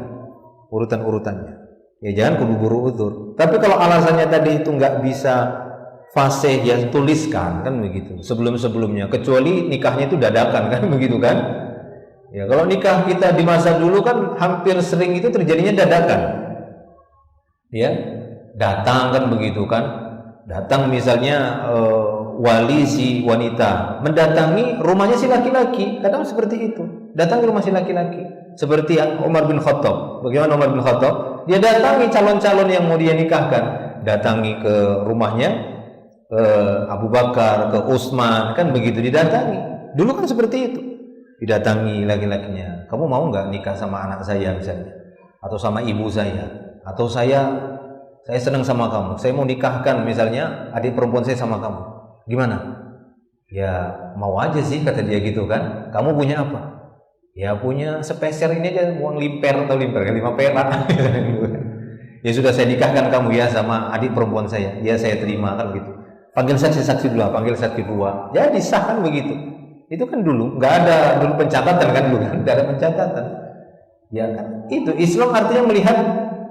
urutan-urutannya. Ya jangan keburu-buru uzur. Tapi kalau alasannya tadi itu nggak bisa fasih, ya tuliskan kan begitu sebelum-sebelumnya, kecuali nikahnya itu dadakan kan begitu kan. Ya kalau nikah kita di masa dulu kan hampir sering itu terjadinya dadakan. Ya, datang kan begitu kan. Datang misalnya wali si wanita mendatangi rumahnya si laki-laki, kadang seperti itu. Datang ke rumah si laki-laki. Seperti Umar bin Khattab. Bagaimana Umar bin Khattab? Dia datangi calon-calon yang mau dia nikahkan, datangi ke rumahnya Abu Bakar, ke Utsman, kan begitu didatangi. Dulu kan seperti itu. Didatangi laki-lakinya. Kamu mau nggak nikah sama anak saya misalnya, atau sama ibu saya, atau saya senang sama kamu. Saya mau nikahkan misalnya adik perempuan saya sama kamu. Gimana? Ya mau aja sih kata dia gitu kan. Kamu punya apa? Ya punya sepeser ini aja, uang limper atau 5 perak. Ya sudah, saya nikahkan kamu ya sama adik perempuan saya. Ya saya terima kan gitu. Panggil saksi dua, panggil saksi dua. Ya disahkan begitu. Itu kan dulu nggak ada dulu pencatatan kan dulu kan, nggak ada pencatatan. Ya kan. Itu Islam artinya melihat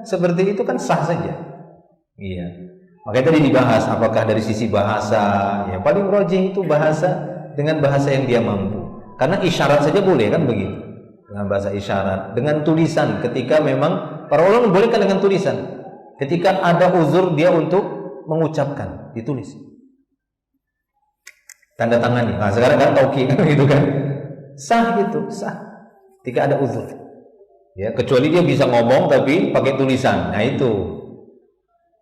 seperti itu kan sah saja. Iya. Makanya tadi dibahas apakah dari sisi bahasa, ya paling rajih itu bahasa dengan bahasa yang dia mampu. Karena isyarat saja boleh kan begitu. Dengan bahasa isyarat, dengan tulisan ketika memang para ulama membolehkan dengan tulisan. Ketika ada uzur dia untuk mengucapkan, ditulis. Tanda tangani. Nah, sekarang kan tauqi kan gitu kan. Sah gitu, sah. Ketika ada uzur. Ya, kecuali dia bisa ngomong tapi pakai tulisan. Nah, itu.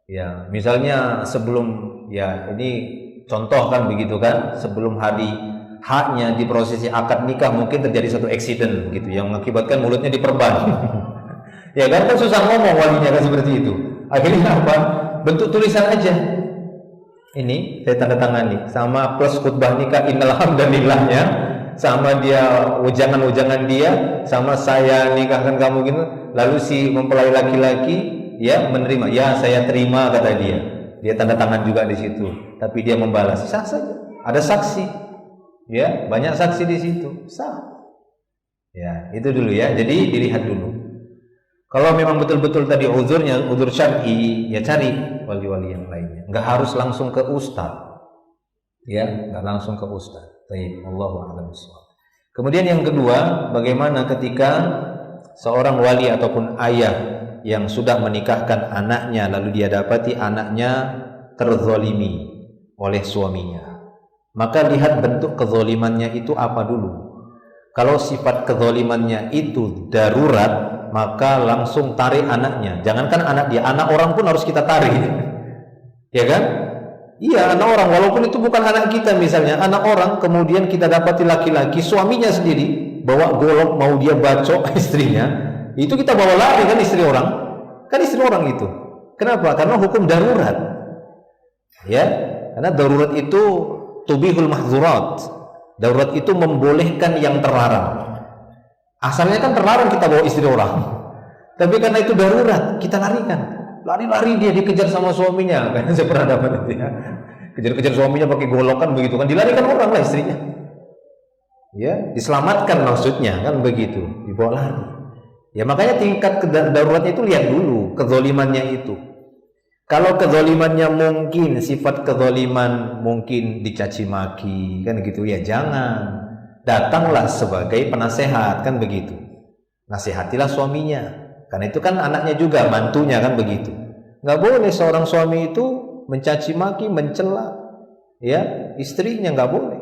Ya, misalnya sebelum, ya ini contoh kan begitu kan, sebelum hari haknya di prosesi akad nikah mungkin terjadi satu accident gitu yang mengakibatkan mulutnya diperban. Ya kan susah ngomong walinya kan seperti itu. Akhirnya apa? Bentuk tulisan aja. Ini saya tanda tangani sama plus khutbah nikah innal hamdanillahnya, sama dia ujangan-ujangan dia, sama saya nikahkan kamu gitu. Lalu si mempelai laki-laki ya menerima, ya saya terima kata dia. Dia tanda tangan juga di situ. Tapi dia membalas, sah saja. Ada saksi. Ya, banyak saksi di situ. Sah. Ya, itu dulu ya. Jadi dilihat dulu. Kalau memang betul-betul tadi uzurnya uzur syar'i, ya cari wali-wali yang lainnya. Enggak harus langsung ke ustaz. Ya, enggak langsung ke ustaz. Baik, Allahu a'lam bishawab. Kemudian yang kedua, bagaimana ketika seorang wali ataupun ayah yang sudah menikahkan anaknya lalu dia dapati anaknya terzalimi oleh suaminya. Maka lihat bentuk kezalimannya itu apa dulu. Kalau sifat kezalimannya itu darurat, maka langsung tarik anaknya. Jangankan anak dia, anak orang pun harus kita tarik. Ya kan? Iya, anak orang, walaupun itu bukan anak kita misalnya, anak orang kemudian kita dapati laki-laki, suaminya sendiri bawa golok mau dia bacok istrinya, itu kita bawa lari kan istri orang. Kan istri orang itu. Kenapa? Karena hukum darurat. Ya, karena darurat itu tubihul mahzurat. Darurat itu membolehkan yang terlarang. Asalnya kan terlarang kita bawa istri orang. Tapi karena itu darurat, kita larikan. Lari-lari dia dikejar sama suaminya. Kan saya pernah dapat itu ya. Kejar-kejar suaminya pakai golokan begitu kan, dilarikan orang lah istrinya. Ya, diselamatkan maksudnya kan begitu, dibawa lari. Ya makanya tingkat daruratnya itu lihat dulu kezalimannya itu. Kalau kezalimannya mungkin sifat kezaliman mungkin dicaci maki kan gitu ya, jangan. Datanglah sebagai penasehat kan begitu. Nasihatilah suaminya. Karena itu kan anaknya juga, mantunya kan begitu. Nggak boleh seorang suami itu mencaci maki, mencela ya istrinya, nggak boleh.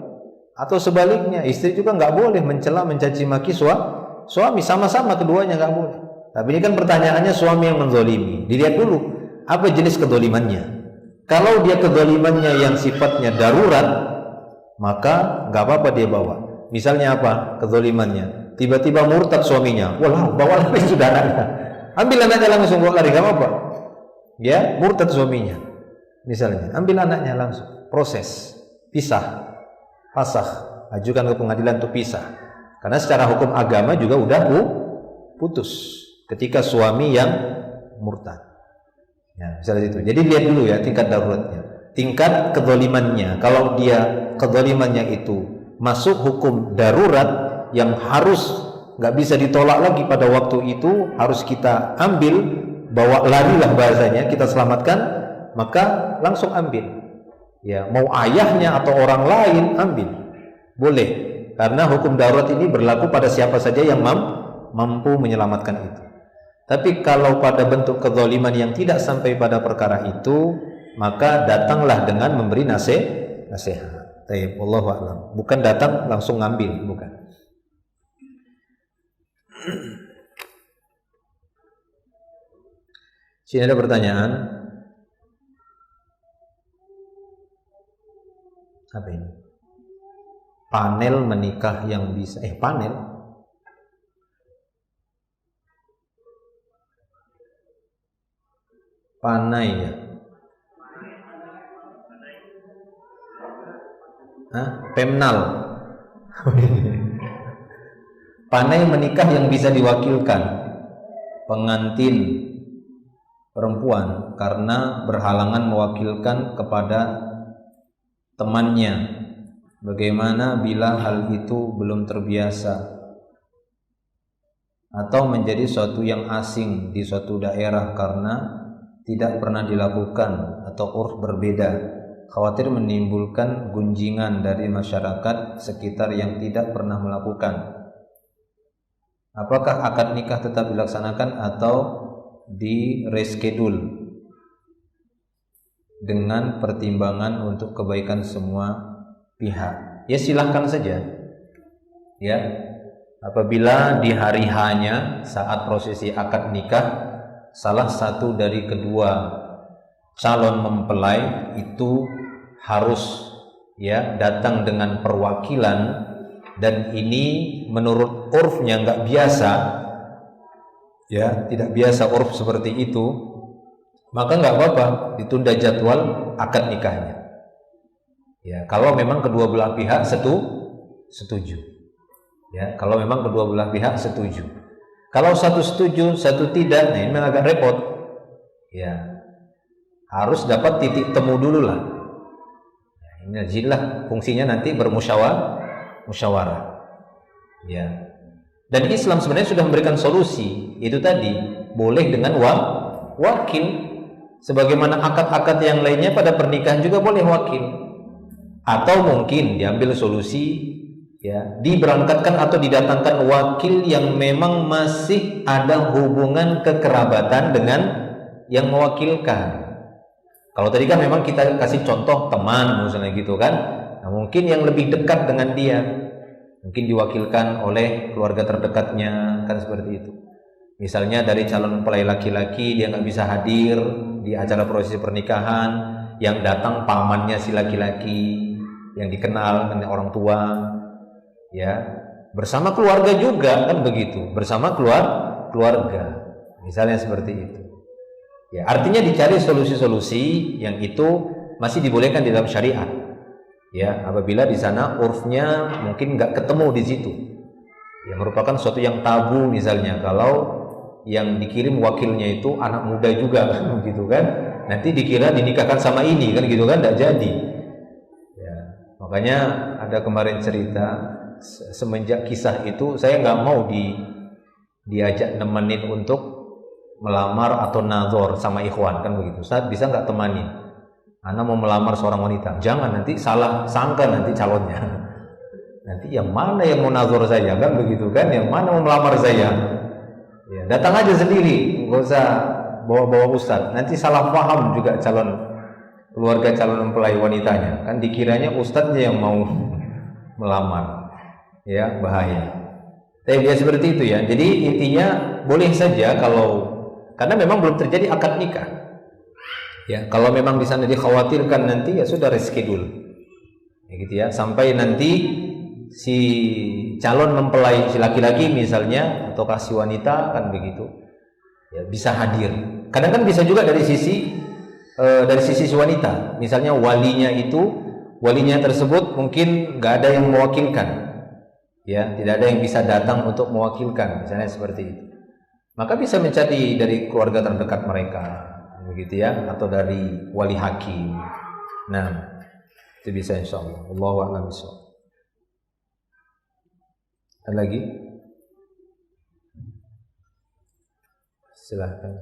Atau sebaliknya, istri juga nggak boleh mencela, mencaci maki suami, sama-sama keduanya nggak boleh. Tapi ini kan pertanyaannya suami yang menzalimi. Dilihat dulu apa jenis kezalimannya. Kalau dia kezalimannya yang sifatnya darurat, maka nggak apa-apa dia bawa. Misalnya apa kezalimannya? Tiba-tiba murtad suaminya, walau bawa lari sudah anaknya. Ambil anaknya langsung bawa lari, nggak apa-apa. Ya, murtad suaminya. Misalnya, ambil anaknya langsung, proses, pisah, fasakh, ajukan ke pengadilan untuk pisah. Karena secara hukum agama juga udah putus ketika suami yang murtad. Ya, misalnya itu. Jadi lihat dulu ya tingkat daruratnya, tingkat kezalimannya. Kalau dia kezalimannya itu masuk hukum darurat yang harus nggak bisa ditolak lagi pada waktu itu, harus kita ambil bawa larilah bahasanya, kita selamatkan, maka langsung ambil. Ya, mau ayahnya atau orang lain ambil. Boleh. Karena hukum darurat ini berlaku pada siapa saja yang mampu menyelamatkan itu. Tapi kalau pada bentuk kezaliman yang tidak sampai pada perkara itu, maka datanglah dengan memberi nasihat. Tayyib, wallahu a'lam. Bukan datang langsung ngambil, bukan. Sini ada pertanyaan. Apa ini? Panel menikah yang bisa panel panai ya? Pemnal. Panai menikah yang bisa diwakilkan pengantin perempuan karena berhalangan mewakilkan kepada temannya. Bagaimana bila hal itu belum terbiasa atau menjadi suatu yang asing di suatu daerah karena tidak pernah dilakukan atau urf berbeda, khawatir menimbulkan gunjingan dari masyarakat sekitar yang tidak pernah melakukan. Apakah akad nikah tetap dilaksanakan atau di reschedule dengan pertimbangan untuk kebaikan semua pihak? Ya silahkan saja. Ya, apabila di hari H-nya saat prosesi akad nikah salah satu dari kedua calon mempelai itu harus datang dengan perwakilan dan ini menurut urfnya nggak biasa, tidak biasa urf seperti itu, maka nggak apa-apa ditunda jadwal akad nikahnya. Ya, kalau memang kedua belah pihak setuju. Ya, kalau memang kedua belah pihak setuju. Kalau satu setuju, satu tidak, nah ini agak repot. Ya, harus dapat titik temu dulu lah. Ini jadilah fungsinya nanti musyawarah. Ya. Dan Islam sebenarnya sudah memberikan solusi. Itu tadi, boleh dengan wakil. Sebagaimana akad-akad yang lainnya pada pernikahan juga boleh wakil. Atau mungkin diambil solusi diberangkatkan atau didatangkan wakil yang memang masih ada hubungan kekerabatan dengan yang mewakilkan. Kalau tadi kan memang kita kasih contoh teman misalnya gitu kan. Nah, mungkin yang lebih dekat dengan dia mungkin diwakilkan oleh keluarga terdekatnya, kan seperti itu. Misalnya dari calon mempelai laki-laki dia nggak bisa hadir di acara prosesi pernikahan, yang datang pamannya si laki-laki yang dikenal dengan orang tua, bersama keluarga juga kan begitu, bersama keluarga, misalnya seperti itu. Ya, artinya dicari solusi-solusi yang itu masih dibolehkan di dalam syariat. Ya, apabila di sana urfnya mungkin nggak ketemu di situ. Ya, merupakan suatu yang tabu misalnya kalau yang dikirim wakilnya itu anak muda juga kan begitu kan. Nanti dikira dinikahkan sama ini kan gitu kan, nggak jadi. Ya, makanya ada kemarin cerita semenjak kisah itu saya nggak mau diajak nemenin untuk melamar atau nazor sama ikhwan kan begitu. Ustaz bisa nggak temani? Ana mau melamar seorang wanita. Jangan nanti salah sangka nanti calonnya. Nanti yang mana yang mau nazor saya kan begitu kan? Yang mana mau melamar saya? Ya, datang aja sendiri, nggak usah bawa-bawa ustaz. Nanti salah paham juga keluarga calon mempelai wanitanya. Kan dikiranya ustaznya yang mau melamar. Ya, bahaya. Tapi dia seperti itu ya. Jadi intinya boleh saja karena memang belum terjadi akad nikah. Ya, kalau memang di sana dikhawatirkan nanti ya sudah reschedule. Ya gitu ya, sampai nanti si calon mempelai si laki-laki misalnya atau si wanita kan begitu. Ya, bisa hadir. Kadang kan bisa juga dari sisi si wanita. Misalnya walinya tersebut mungkin nggak ada yang mewakilkan. Ya, tidak ada yang bisa datang untuk mewakilkan, misalnya seperti itu. Maka bisa mencari dari keluarga terdekat mereka, begitu ya, atau dari wali hakim. Nah, itu bisa insyaallah. Allahu a'lam bishawab. Ada lagi? Silahkan.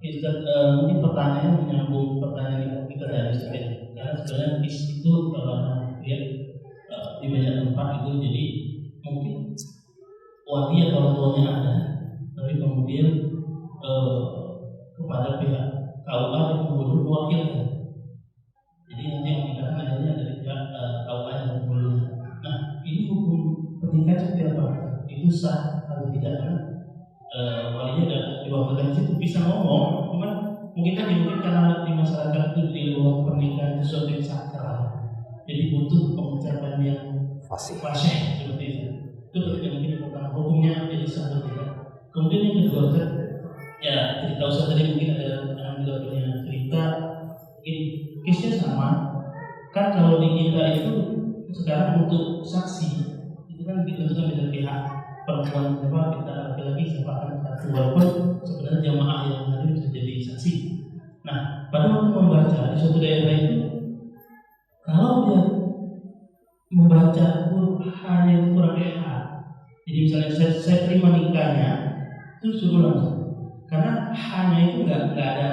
Ustaz, mungkin pertanyaan menyambung pertanyaan kita dari Ustaz. Karena sebenarnya itu ya di banyak tempat itu, jadi mungkin wali atau orang tuanya ada, tapi kemudian kepada pihak KUA dan pembunuh mewakilkan. Jadi nanti yang dikatakan akhirnya dari pihak KUA yang pembunuhnya. Nah, ini hukum pernikahan seperti apa? Itu sah atau tidak kan? Walinya ada diwakilkan situ bisa ngomong, cuman mungkin karena di masyarakat itu di luar pernikahan itu sesuatu yang sakral, jadi butuh pengucapan yang fasih seperti itu. Itu mungkin pertama hukumnya jadi sah atau tidak. Kemudian yang kedua kan, ya cerita Ustaz tadi mungkin ada yang juga punya cerita. Ini case-nya sama kan, kalau di kita itu sekarang untuk saksi itu kan ditentukan dengan pihak perempuan siapa, kita laki-laki siapa saksi, walaupun sebenarnya jamaah yang hadir bisa jadi saksi. Nah, pada waktu membaca di suatu daerah itu, kalau dia membaca hanya itu kurang enak, jadi misalnya saya terima nikahnya, itu suruh langsung, karena hanya itu nggak ada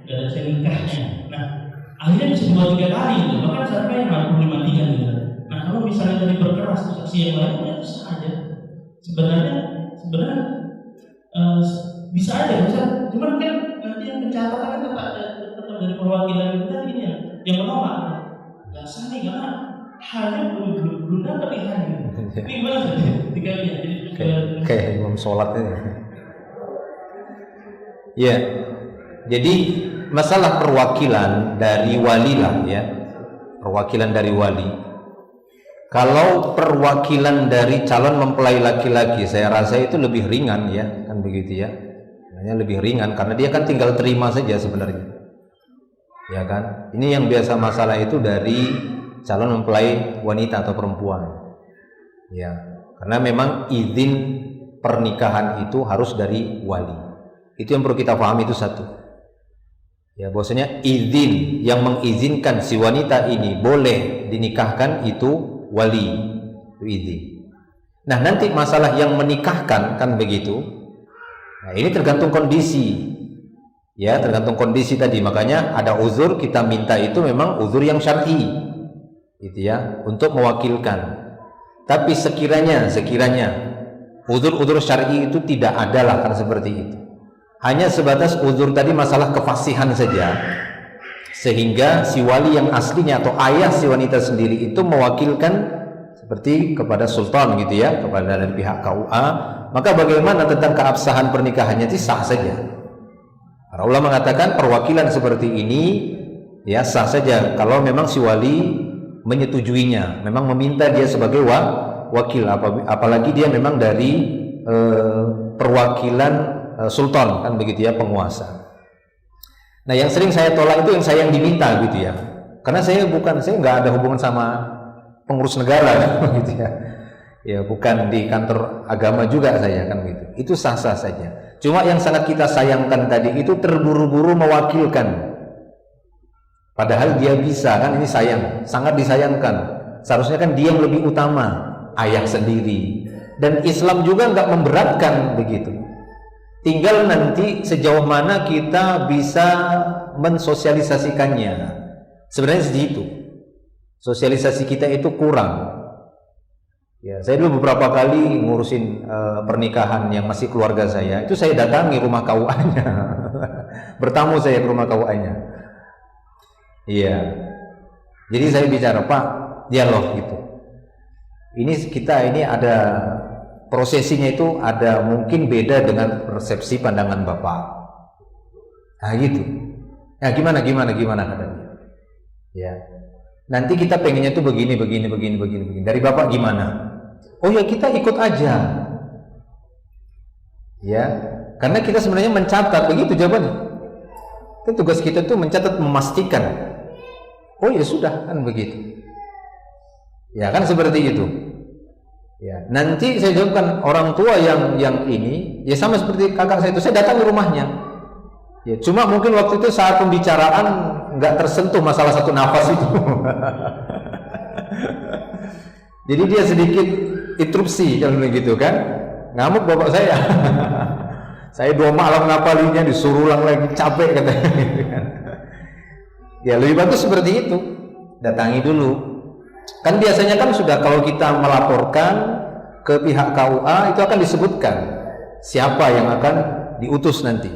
nggak ada saya nikahnya. Nah, akhirnya bisa 2-3 kali gitu, bahkan sampai yang 65 gitu. Nah, kalau misalnya tadi berkeras saksi yang lain, itu saja. Sebenarnya bisa aja, cuman kan nanti yang pencatatan tetap dari perwakilan itu tadi yang menolak. Nggak sah nih karena hanya belum dapat ikannya. Ini gimana tadi? Kayak imam sholat ini. Ya, jadi masalah perwakilan dari wali lah ya, perwakilan dari wali. Kalau perwakilan dari calon mempelai laki-laki, saya rasa itu lebih ringan ya, kan begitu ya. Hanya lebih ringan karena dia kan tinggal terima saja sebenarnya. Ya kan? Ini yang biasa masalah itu dari calon mempelai wanita atau perempuan. Ya, karena memang izin pernikahan itu harus dari wali. Itu yang perlu kita pahami, itu satu. Ya, bahwasanya izin yang mengizinkan si wanita ini boleh dinikahkan itu wali, itu izin. Nah, nanti masalah yang menikahkan kan begitu. Nah, ini tergantung kondisi. Ya, tergantung kondisi tadi. Makanya ada uzur, kita minta itu memang uzur yang syar'i. Gitu ya, untuk mewakilkan. Tapi sekiranya uzur-uzur syar'i itu tidak ada lah kan seperti itu. Hanya sebatas uzur tadi masalah kefasihan saja, sehingga si wali yang aslinya atau ayah si wanita sendiri itu mewakilkan seperti kepada sultan gitu ya, kepada dari pihak KUA, maka bagaimana tentang keabsahan pernikahannya itu sah saja. Para ulama mengatakan perwakilan seperti ini ya sah saja kalau memang si wali menyetujuinya, memang meminta dia sebagai wakil, apalagi dia memang dari perwakilan sultan kan begitu ya, penguasa. Nah, yang sering saya tolak itu yang diminta gitu ya, karena saya nggak ada hubungan sama pengurus negara gitu ya. Ya, bukan di kantor agama juga saya kan gitu. Itu sah-sah saja. Cuma yang sangat kita sayangkan tadi itu terburu-buru mewakilkan. Padahal dia bisa kan, ini sayang, sangat disayangkan. Seharusnya kan dia yang lebih utama, ayah sendiri. Dan Islam juga nggak memberatkan begitu. Tinggal nanti sejauh mana kita bisa mensosialisasikannya. Sebenarnya segitu. Sosialisasi kita itu kurang. Ya, saya dulu beberapa kali ngurusin pernikahan yang masih keluarga saya. Itu saya datangi rumah KUA-nya. Bertamu saya ke rumah KUA-nya. Iya. Jadi saya bicara, Pak, dialog gitu. Ini ada prosesinya itu ada mungkin beda dengan persepsi pandangan Bapak. Nah gitu. Nah gimana katanya. Ya. Nanti kita pengennya tuh begini. Dari Bapak gimana? Oh ya, kita ikut aja. Ya. Karena kita sebenarnya mencatat, begitu jawabannya. Itu tugas kita tuh mencatat, memastikan. Oh ya sudah, kan begitu. Ya kan seperti itu. Ya, nanti saya jawabkan orang tua yang ini, ya sama seperti kakak saya itu, saya datang ke rumahnya. Ya, cuma mungkin waktu itu saat pembicaraan nggak tersentuh masalah satu nafas itu. Jadi dia sedikit interupsi kalau begitu kan, ngamuk bapak saya. Saya 2 malam ngapalinya, disuruh ulang lagi, capek katanya. Ya lebih bagus seperti itu, datangi dulu. Kan biasanya kan sudah kalau kita melaporkan ke pihak KUA itu akan disebutkan siapa yang akan diutus nanti.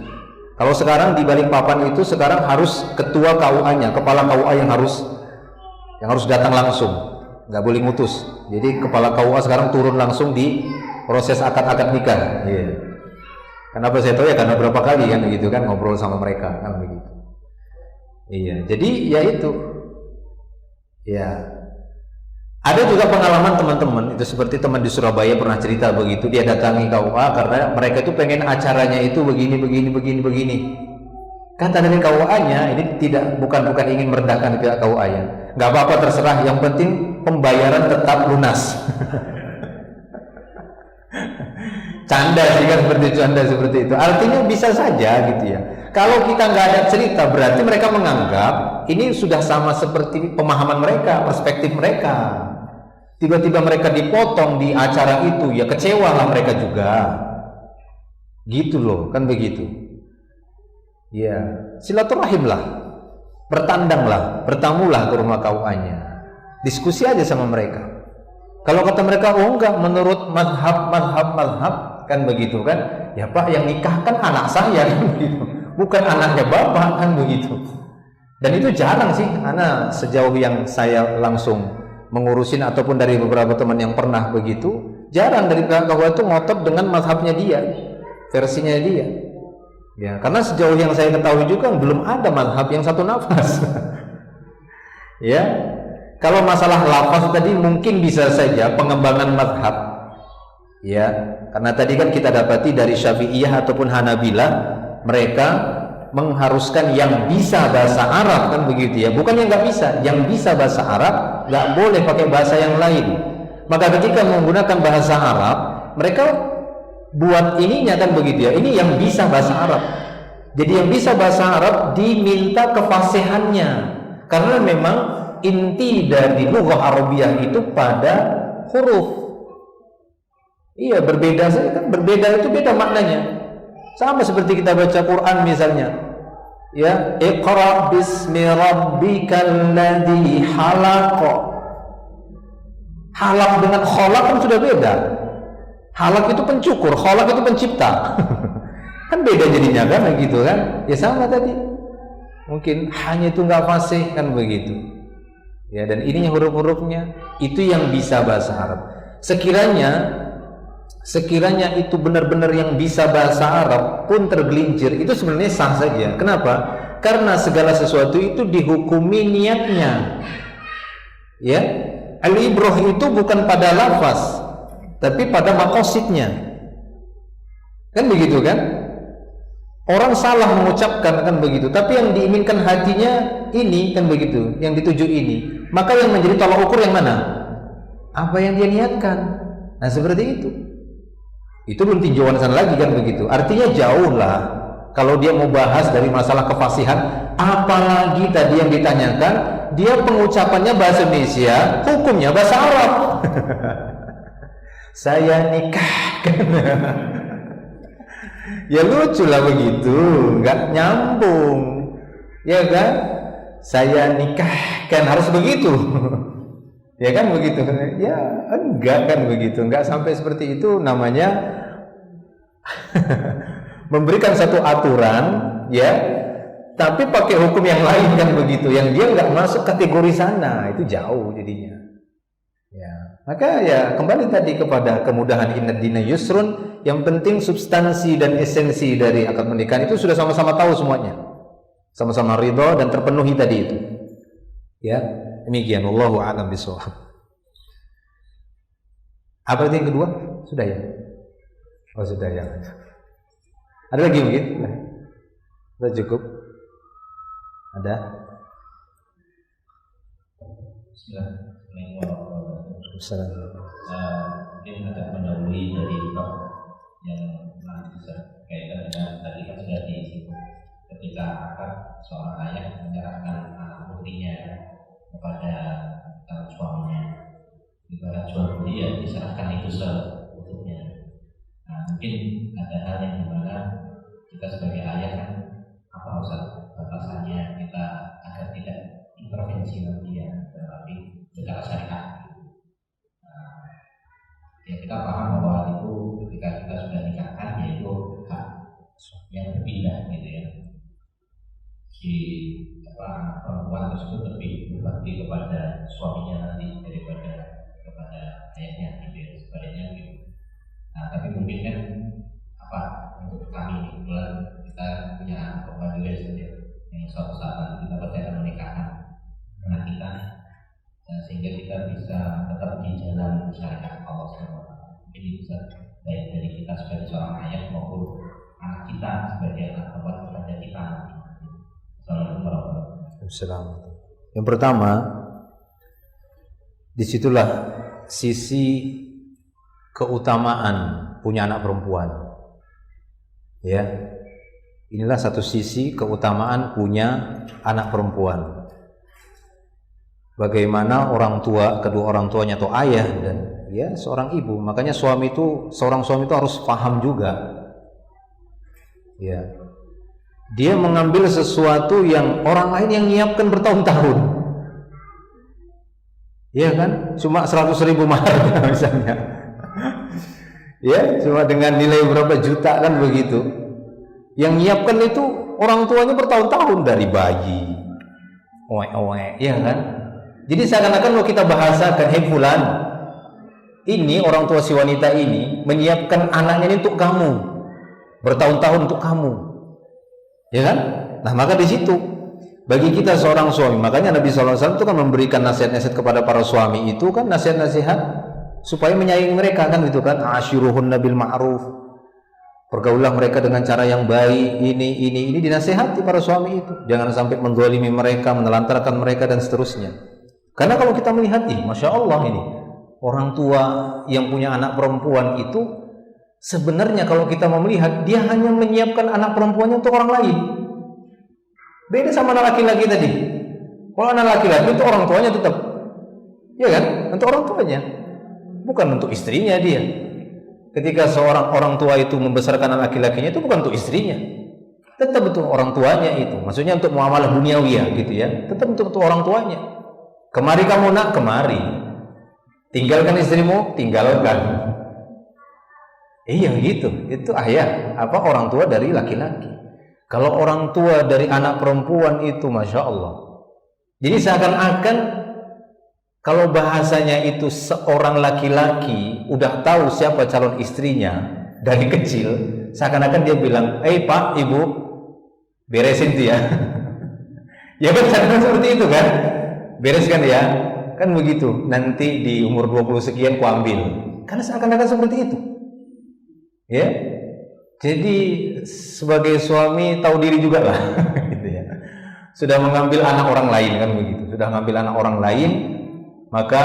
Kalau sekarang di Balikpapan itu sekarang harus ketua KUA-nya, kepala KUA yang harus datang langsung, nggak boleh ngutus. Jadi kepala KUA sekarang turun langsung di proses akad-akad nikah. Yeah. Kenapa saya tahu ya karena berapa kali kan begitu kan ngobrol sama mereka kan begitu. Iya, jadi ya itu. Ya. Ada juga pengalaman teman-teman itu seperti teman di Surabaya pernah cerita begitu, dia datangi KUA karena mereka itu pengen acaranya itu begini. Kata dari KUA-nya ini bukan ingin merendahkan pihak KUA-nya. Nggak apa-apa terserah, yang penting pembayaran tetap lunas. Canda sih kan seperti itu. Artinya bisa saja gitu ya. Kalau kita nggak ada cerita berarti mereka menganggap ini sudah sama seperti pemahaman mereka, perspektif mereka. Tiba-tiba mereka dipotong di acara itu, ya kecewalah mereka juga. Gitu loh, kan begitu. Ya, silaturahim lah, bertandanglah, bertamulah ke rumah KUA-nya, diskusi aja sama mereka. Kalau kata mereka, oh enggak, menurut madhab kan begitu kan? Ya Pak, yang nikah kan anak saya kan begitu, bukan anaknya Bapak kan begitu. Dan itu jarang sih, anak sejauh yang saya langsung mengurusin ataupun dari beberapa teman yang pernah begitu, jarang dari pihak KUA itu ngotot dengan mazhabnya dia, versinya dia. Ya, karena sejauh yang saya ketahui juga belum ada mazhab yang satu nafas. Ya, kalau masalah lafaz tadi mungkin bisa saja pengembangan mazhab. Ya, karena tadi kan kita dapati dari Syafi'iyah ataupun Hanabilah mereka mengharuskan yang bisa bahasa Arab kan begitu ya, bukan yang nggak bisa, yang bisa bahasa Arab nggak boleh pakai bahasa yang lain. Maka ketika menggunakan bahasa Arab mereka buat ininya kan begitu ya, ini yang bisa bahasa Arab. Jadi yang bisa bahasa Arab diminta kefasihannya, karena memang inti dari lughah Arabiyah itu pada huruf. Iya, berbeda saja kan, berbeda itu beda maknanya. Sama seperti kita baca Quran misalnya. Ya, Iqra bismi rabbikal ladzi khalaq. Halak dengan khalaq kan sudah beda. Halak itu pencukur, khalaq itu pencipta. Kan beda jadinya kan begitu kan? Ya sama tadi. Mungkin hanya itu nggak fasih kan begitu. Ya, dan ini huruf-hurufnya itu yang bisa bahasa Arab. Sekiranya itu benar-benar yang bisa bahasa Arab pun tergelincir, itu sebenarnya sah saja. Kenapa? Karena segala sesuatu itu dihukumi niatnya. Ya, al-ibrah itu bukan pada lafaz, tapi pada maqasidnya. Kan begitu kan? Orang salah mengucapkan kan begitu, tapi yang diinginkan hatinya ini kan begitu, yang dituju ini. Maka yang menjadi tolak ukur yang mana? Apa yang dia niatkan. Nah seperti itu. Itu belum tinjauan sana lagi kan begitu. Artinya jauh lah. Kalau dia mau bahas dari masalah kefasihan, apalagi tadi yang ditanyakan, dia pengucapannya bahasa Indonesia, hukumnya bahasa Arab. Saya nikahkan. Ya lucu lah begitu, nggak nyambung, ya kan? Saya nikahkan harus begitu, ya kan begitu? Ya enggak kan begitu, enggak sampai seperti itu. Namanya memberikan satu aturan, ya, tapi pakai hukum yang lain kan begitu, yang dia nggak masuk kategori sana, itu jauh jadinya. Ya, maka ya kembali tadi kepada kemudahan, inna dina yusrun. Yang penting substansi dan esensi dari akad pernikahan itu sudah sama-sama tahu semuanya, sama-sama ridho dan terpenuhi tadi itu. Ya, demikian. Wallahu a'lam bishawab. Apa itu yang kedua? Sudah ya? Oh sudah ya. Ada lagi mungkin? Sudah cukup? Ada? Mungkin agak mendahului dari yang pernah berkaitan dengan tadi kan sudah disinggung ketika akad seorang ayah menyerahkan anak putrinya kepada calon suaminya, ibarat jual beli ya diserahkan itu seutuhnya. Nah Nah, mungkin ada hal yang dimana kita sebagai ayah kan apa Ustaz batasannya kita agar tidak intervensi lagi ya, tetapi secara syariat. Nah, ya kita paham bahwa itu ketika kita sudah nikahkan yaitu hak yang berpindah gitu ya. Si anak perempuan tersebut lebih berbakti kepada suaminya nanti daripada kepada ayahnya gitu ya, sebaliknya gitu. Nah, tapi mungkin kan untuk kami kebetulan kita punya perempuan juga yang suatu saat nanti kita pasti akan menikahkan anak kita, sehingga kita bisa tetap di jalan syariat Allah SWT. Mungkin bisa baik dari kita sebagai seorang ayah maupun anak kita sebagai anak perempuan kepada kita. Assalamualaikum warahmatullahi wabarakatuh. Yang pertama, disitulah sisi keutamaan punya anak perempuan. Ya, inilah satu sisi keutamaan punya anak perempuan. Bagaimana orang tua, kedua orang tuanya atau ayah dan ya seorang ibu. Makanya seorang suami itu harus paham juga. Ya, dia mengambil sesuatu yang orang lain yang nyiapkan bertahun-tahun. Ya kan, cuma 100.000 mahar misalnya. Ya, cuma dengan nilai berapa juta kan begitu. Yang nyiapkan itu orang tuanya bertahun-tahun dari bayi, ya kan. Jadi seakan-akan kalau kita bahasakan, hei fulan, ini orang tua si wanita ini menyiapkan anaknya ini untuk kamu, bertahun-tahun untuk kamu, ya kan. Nah maka di situ bagi kita seorang suami, makanya Nabi SAW itu kan memberikan nasihat-nasihat kepada para suami itu kan nasihat-nasihat supaya menyayangi mereka kan gitu kan, asyiruhunna bil ma'ruf, pergaulah mereka dengan cara yang baik, ini dinasihati para suami itu, jangan sampai menzalimi mereka, menelantarkan mereka dan seterusnya. Karena kalau kita melihat Masya Allah ini orang tua yang punya anak perempuan itu sebenarnya kalau kita mau melihat dia hanya menyiapkan anak perempuannya untuk orang lain. Beda sama anak laki-laki tadi. Kalau anak laki-laki itu orang tuanya tetap, ya kan, untuk orang tuanya, bukan untuk istrinya dia. Ketika seorang orang tua itu membesarkan anak laki-lakinya itu bukan untuk istrinya, tetap untuk orang tuanya itu. Maksudnya untuk muamalah duniawiyah gitu ya, tetap untuk orang tuanya. Kemari kamu nak, kemari. Tinggalkan istrimu, tinggalkan. Iya gitu. Itu ayah orang tua dari laki-laki. Kalau orang tua dari anak perempuan itu Masya Allah. Jadi seakan-akan kalau bahasanya itu seorang laki-laki udah tahu siapa calon istrinya dari kecil, seakan-akan dia bilang, Pak, Ibu, beresin tuh ya. Ya kan, seperti itu kan, bereskan ya, kan begitu. Nanti di umur 20 sekian ku ambil, karena seakan-akan seperti itu. Ya, jadi sebagai suami tahu diri juga lah, gitu ya. Sudah mengambil anak orang lain kan begitu, sudah mengambil anak orang lain. Maka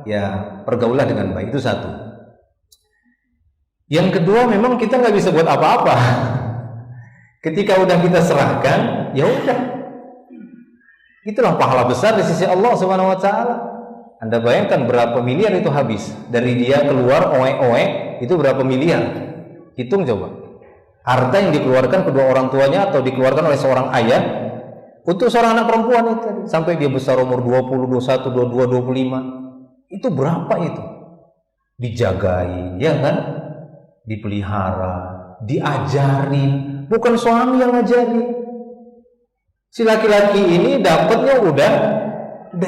ya pergaulah dengan baik, itu satu. Yang kedua, memang kita nggak bisa buat apa-apa. Ketika udah kita serahkan, ya udah. Itulah pahala besar di sisi Allah Subhanahu Wa Taala. Anda bayangkan berapa miliar itu habis dari dia keluar oe itu berapa miliar? Hitung coba. Harta yang dikeluarkan kedua orang tuanya atau dikeluarkan oleh seorang ayah untuk seorang anak perempuan itu sampai dia besar umur 20, 21, 22, 25. Itu berapa itu? Dijagai, ya kan? Dipelihara, diajarin, bukan suami yang ngajarin. Si laki-laki ini dapatnya udah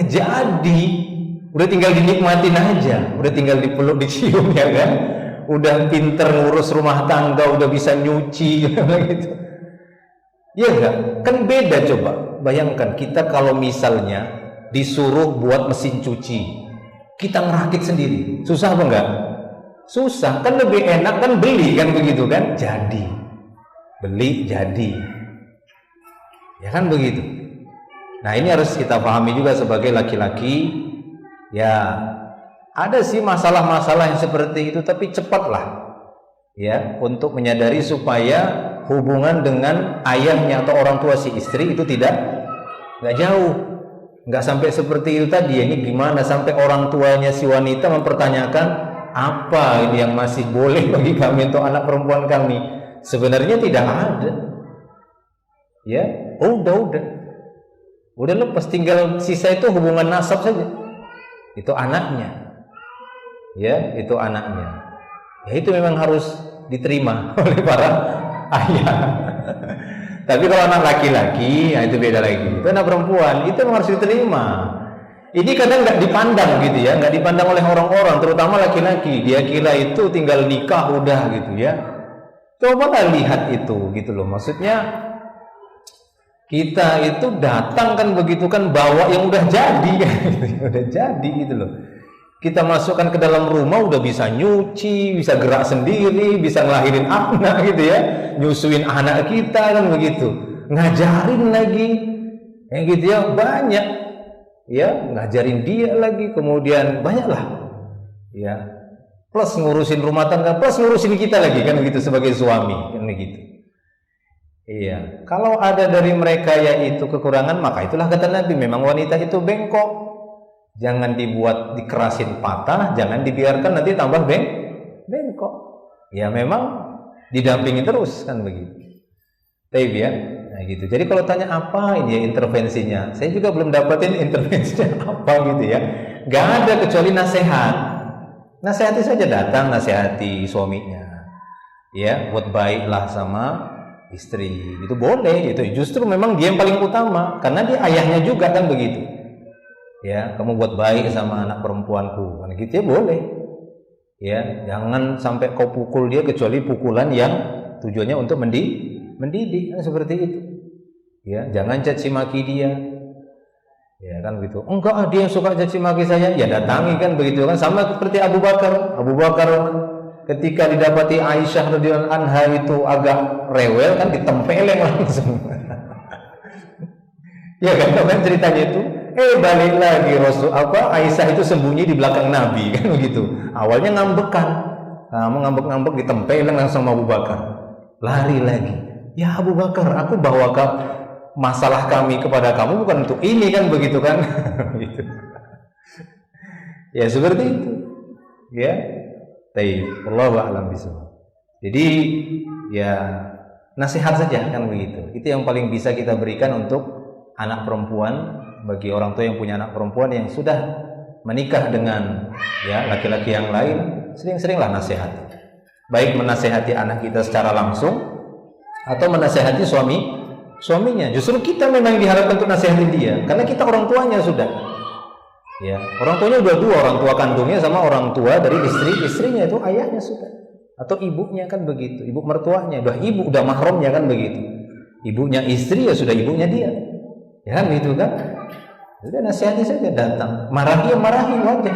jadi, udah tinggal dinikmatin aja, udah tinggal dipeluk, dicium, ya kan? Udah pinter ngurus rumah tangga, udah bisa nyuci gitu. Ya enggak? Kan beda coba. Bayangkan kita kalau misalnya disuruh buat mesin cuci, kita ngerakit sendiri, susah apa enggak? Susah. Kan lebih enak kan beli kan begitu kan? Jadi beli jadi, ya kan begitu. Nah ini harus kita pahami juga sebagai laki-laki. Ya ada sih masalah-masalah yang seperti itu, tapi cepatlah ya untuk menyadari supaya hubungan dengan ayahnya atau orang tua si istri itu nggak jauh, nggak sampai seperti itu tadi. Ini gimana sampai orang tuanya si wanita mempertanyakan, apa ini yang masih boleh bagi kami untuk anak perempuan kami? Sebenarnya tidak ada. Ya, udah lepas, tinggal sisa itu hubungan nasab saja. Itu anaknya. Ya, itu anaknya. Ya itu memang harus diterima oleh para ayah. Tapi kalau anak laki-laki, ya itu beda lagi. Itu anak perempuan, itu memang harus diterima. Ini kadang nggak dipandang gitu ya, nggak dipandang oleh orang-orang, terutama laki-laki. Dia kira itu tinggal nikah udah gitu ya. Coba lihat itu gitu loh. Maksudnya kita itu datang kan begitu kan bawa yang udah jadi kan, udah jadi gitu loh. Kita masukkan ke dalam rumah udah bisa nyuci, bisa gerak sendiri, bisa ngelahirin anak gitu ya, nyusuin anak kita kan begitu, ngajarin lagi, kayak gitu ya, banyak ya, ngajarin dia lagi, kemudian banyaklah ya, plus ngurusin rumah tangga, plus ngurusin kita lagi kan begitu sebagai suami kan begitu. Iya, kalau ada dari mereka yaitu kekurangan, maka itulah kata Nabi, memang wanita itu bengkok. Jangan dibuat dikerasin patah, jangan dibiarkan nanti tambah bengkok. Ya memang didampingi terus kan begitu. Taib ya. Nah gitu. Jadi kalau tanya apa ini ya intervensinya, saya juga belum dapetin intervensinya apa gitu ya. Gak ada kecuali nasihat. Nasihati saja, datang nasihati suaminya. Ya, buat baiklah sama istri. Itu boleh, itu justru memang dia yang paling utama karena dia ayahnya juga kan begitu. Ya, kamu buat baik sama anak perempuanku, kan gitu ya boleh. Ya, jangan sampai kau pukul dia kecuali pukulan yang tujuannya untuk mendidik, kan seperti itu. Ya, jangan caci maki dia. Ya kan gitu. Enggak, dia yang suka caci maki saya, ya datangi kan begitu kan, sama seperti Abu Bakar. Abu Bakar ketika didapati Aisyah radhiyallahu anha itu agak rewel kan ditempeleng langsung. Ya kan ceritanya itu. Balik lagi Aisyah itu sembunyi di belakang Nabi kan begitu. Awalnya ngambekan, ngambek ditempelin langsung sama Abu Bakar. Lari lagi. Ya Abu Bakar, aku bawa masalah kami kepada kamu bukan untuk ini kan begitu kan. Gitu. Ya seperti itu. Ya. Taib. Wallahu a'lam bishawab. Jadi ya nasihat saja kan begitu. Itu yang paling bisa kita berikan untuk anak perempuan. Bagi orang tua yang punya anak perempuan yang sudah menikah dengan ya laki-laki yang lain, sering-seringlah nasihat. Baik menasehati anak kita secara langsung atau menasehati suaminya. Justru kita memang diharapkan untuk nasihatin dia, karena kita orang tuanya sudah. Ya, orang tuanya udah dua, orang tua kandungnya sama orang tua dari istrinya itu ayahnya sudah. Atau ibunya kan begitu, ibu mertuanya, udah mahramnya kan begitu. Ibunya istri ya sudah ibunya dia. Ya kan gitu kan. Sudah nasihati saja, datang marahi wajar.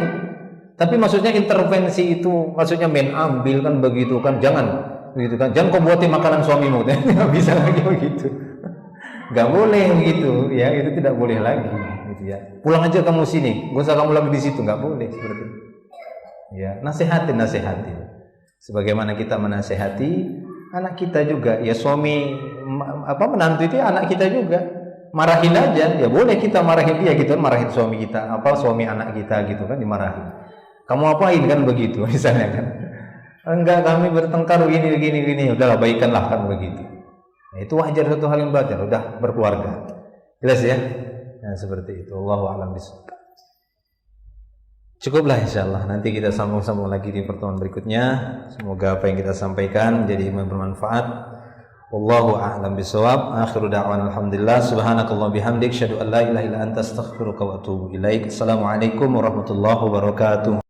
Tapi maksudnya intervensi itu maksudnya main ambil kan begitu kan, jangan begitu kan, jangan kau buatin makanan suamimu, nggak bisa lagi begitu, nggak boleh begitu ya, itu tidak boleh lagi gitu ya. Pulang aja kamu sini, gak usah kamu lagi di situ, nggak boleh seperti itu ya. Nasihatin sebagaimana kita menasehati anak kita juga ya, suami menantu itu ya anak kita juga. Marahin aja, ya boleh kita marahin dia gitu, marahin suami kita, suami anak kita gitu kan, dimarahin. Kamu apain kan begitu misalnya kan? Enggak, kami bertengkar gini, udahlah baikanlah kan begitu. Nah, itu wajar, satu hal yang wajar, udah berkeluarga. Jelas ya? Nah, seperti itu. Allahu a'lam bishawab. Cukuplah insyaallah, nanti kita sambung-sambung lagi di pertemuan berikutnya. Semoga apa yang kita sampaikan menjadi bermanfaat. Wallahu a'lam bishawab. Akhiru da'wana alhamdulillah. Subhanakallah bihamdik, asyhadu an la ilaha illa anta astaghfiruka wa atubu ilaik. Assalamualaikum warahmatullahi wabarakatuh.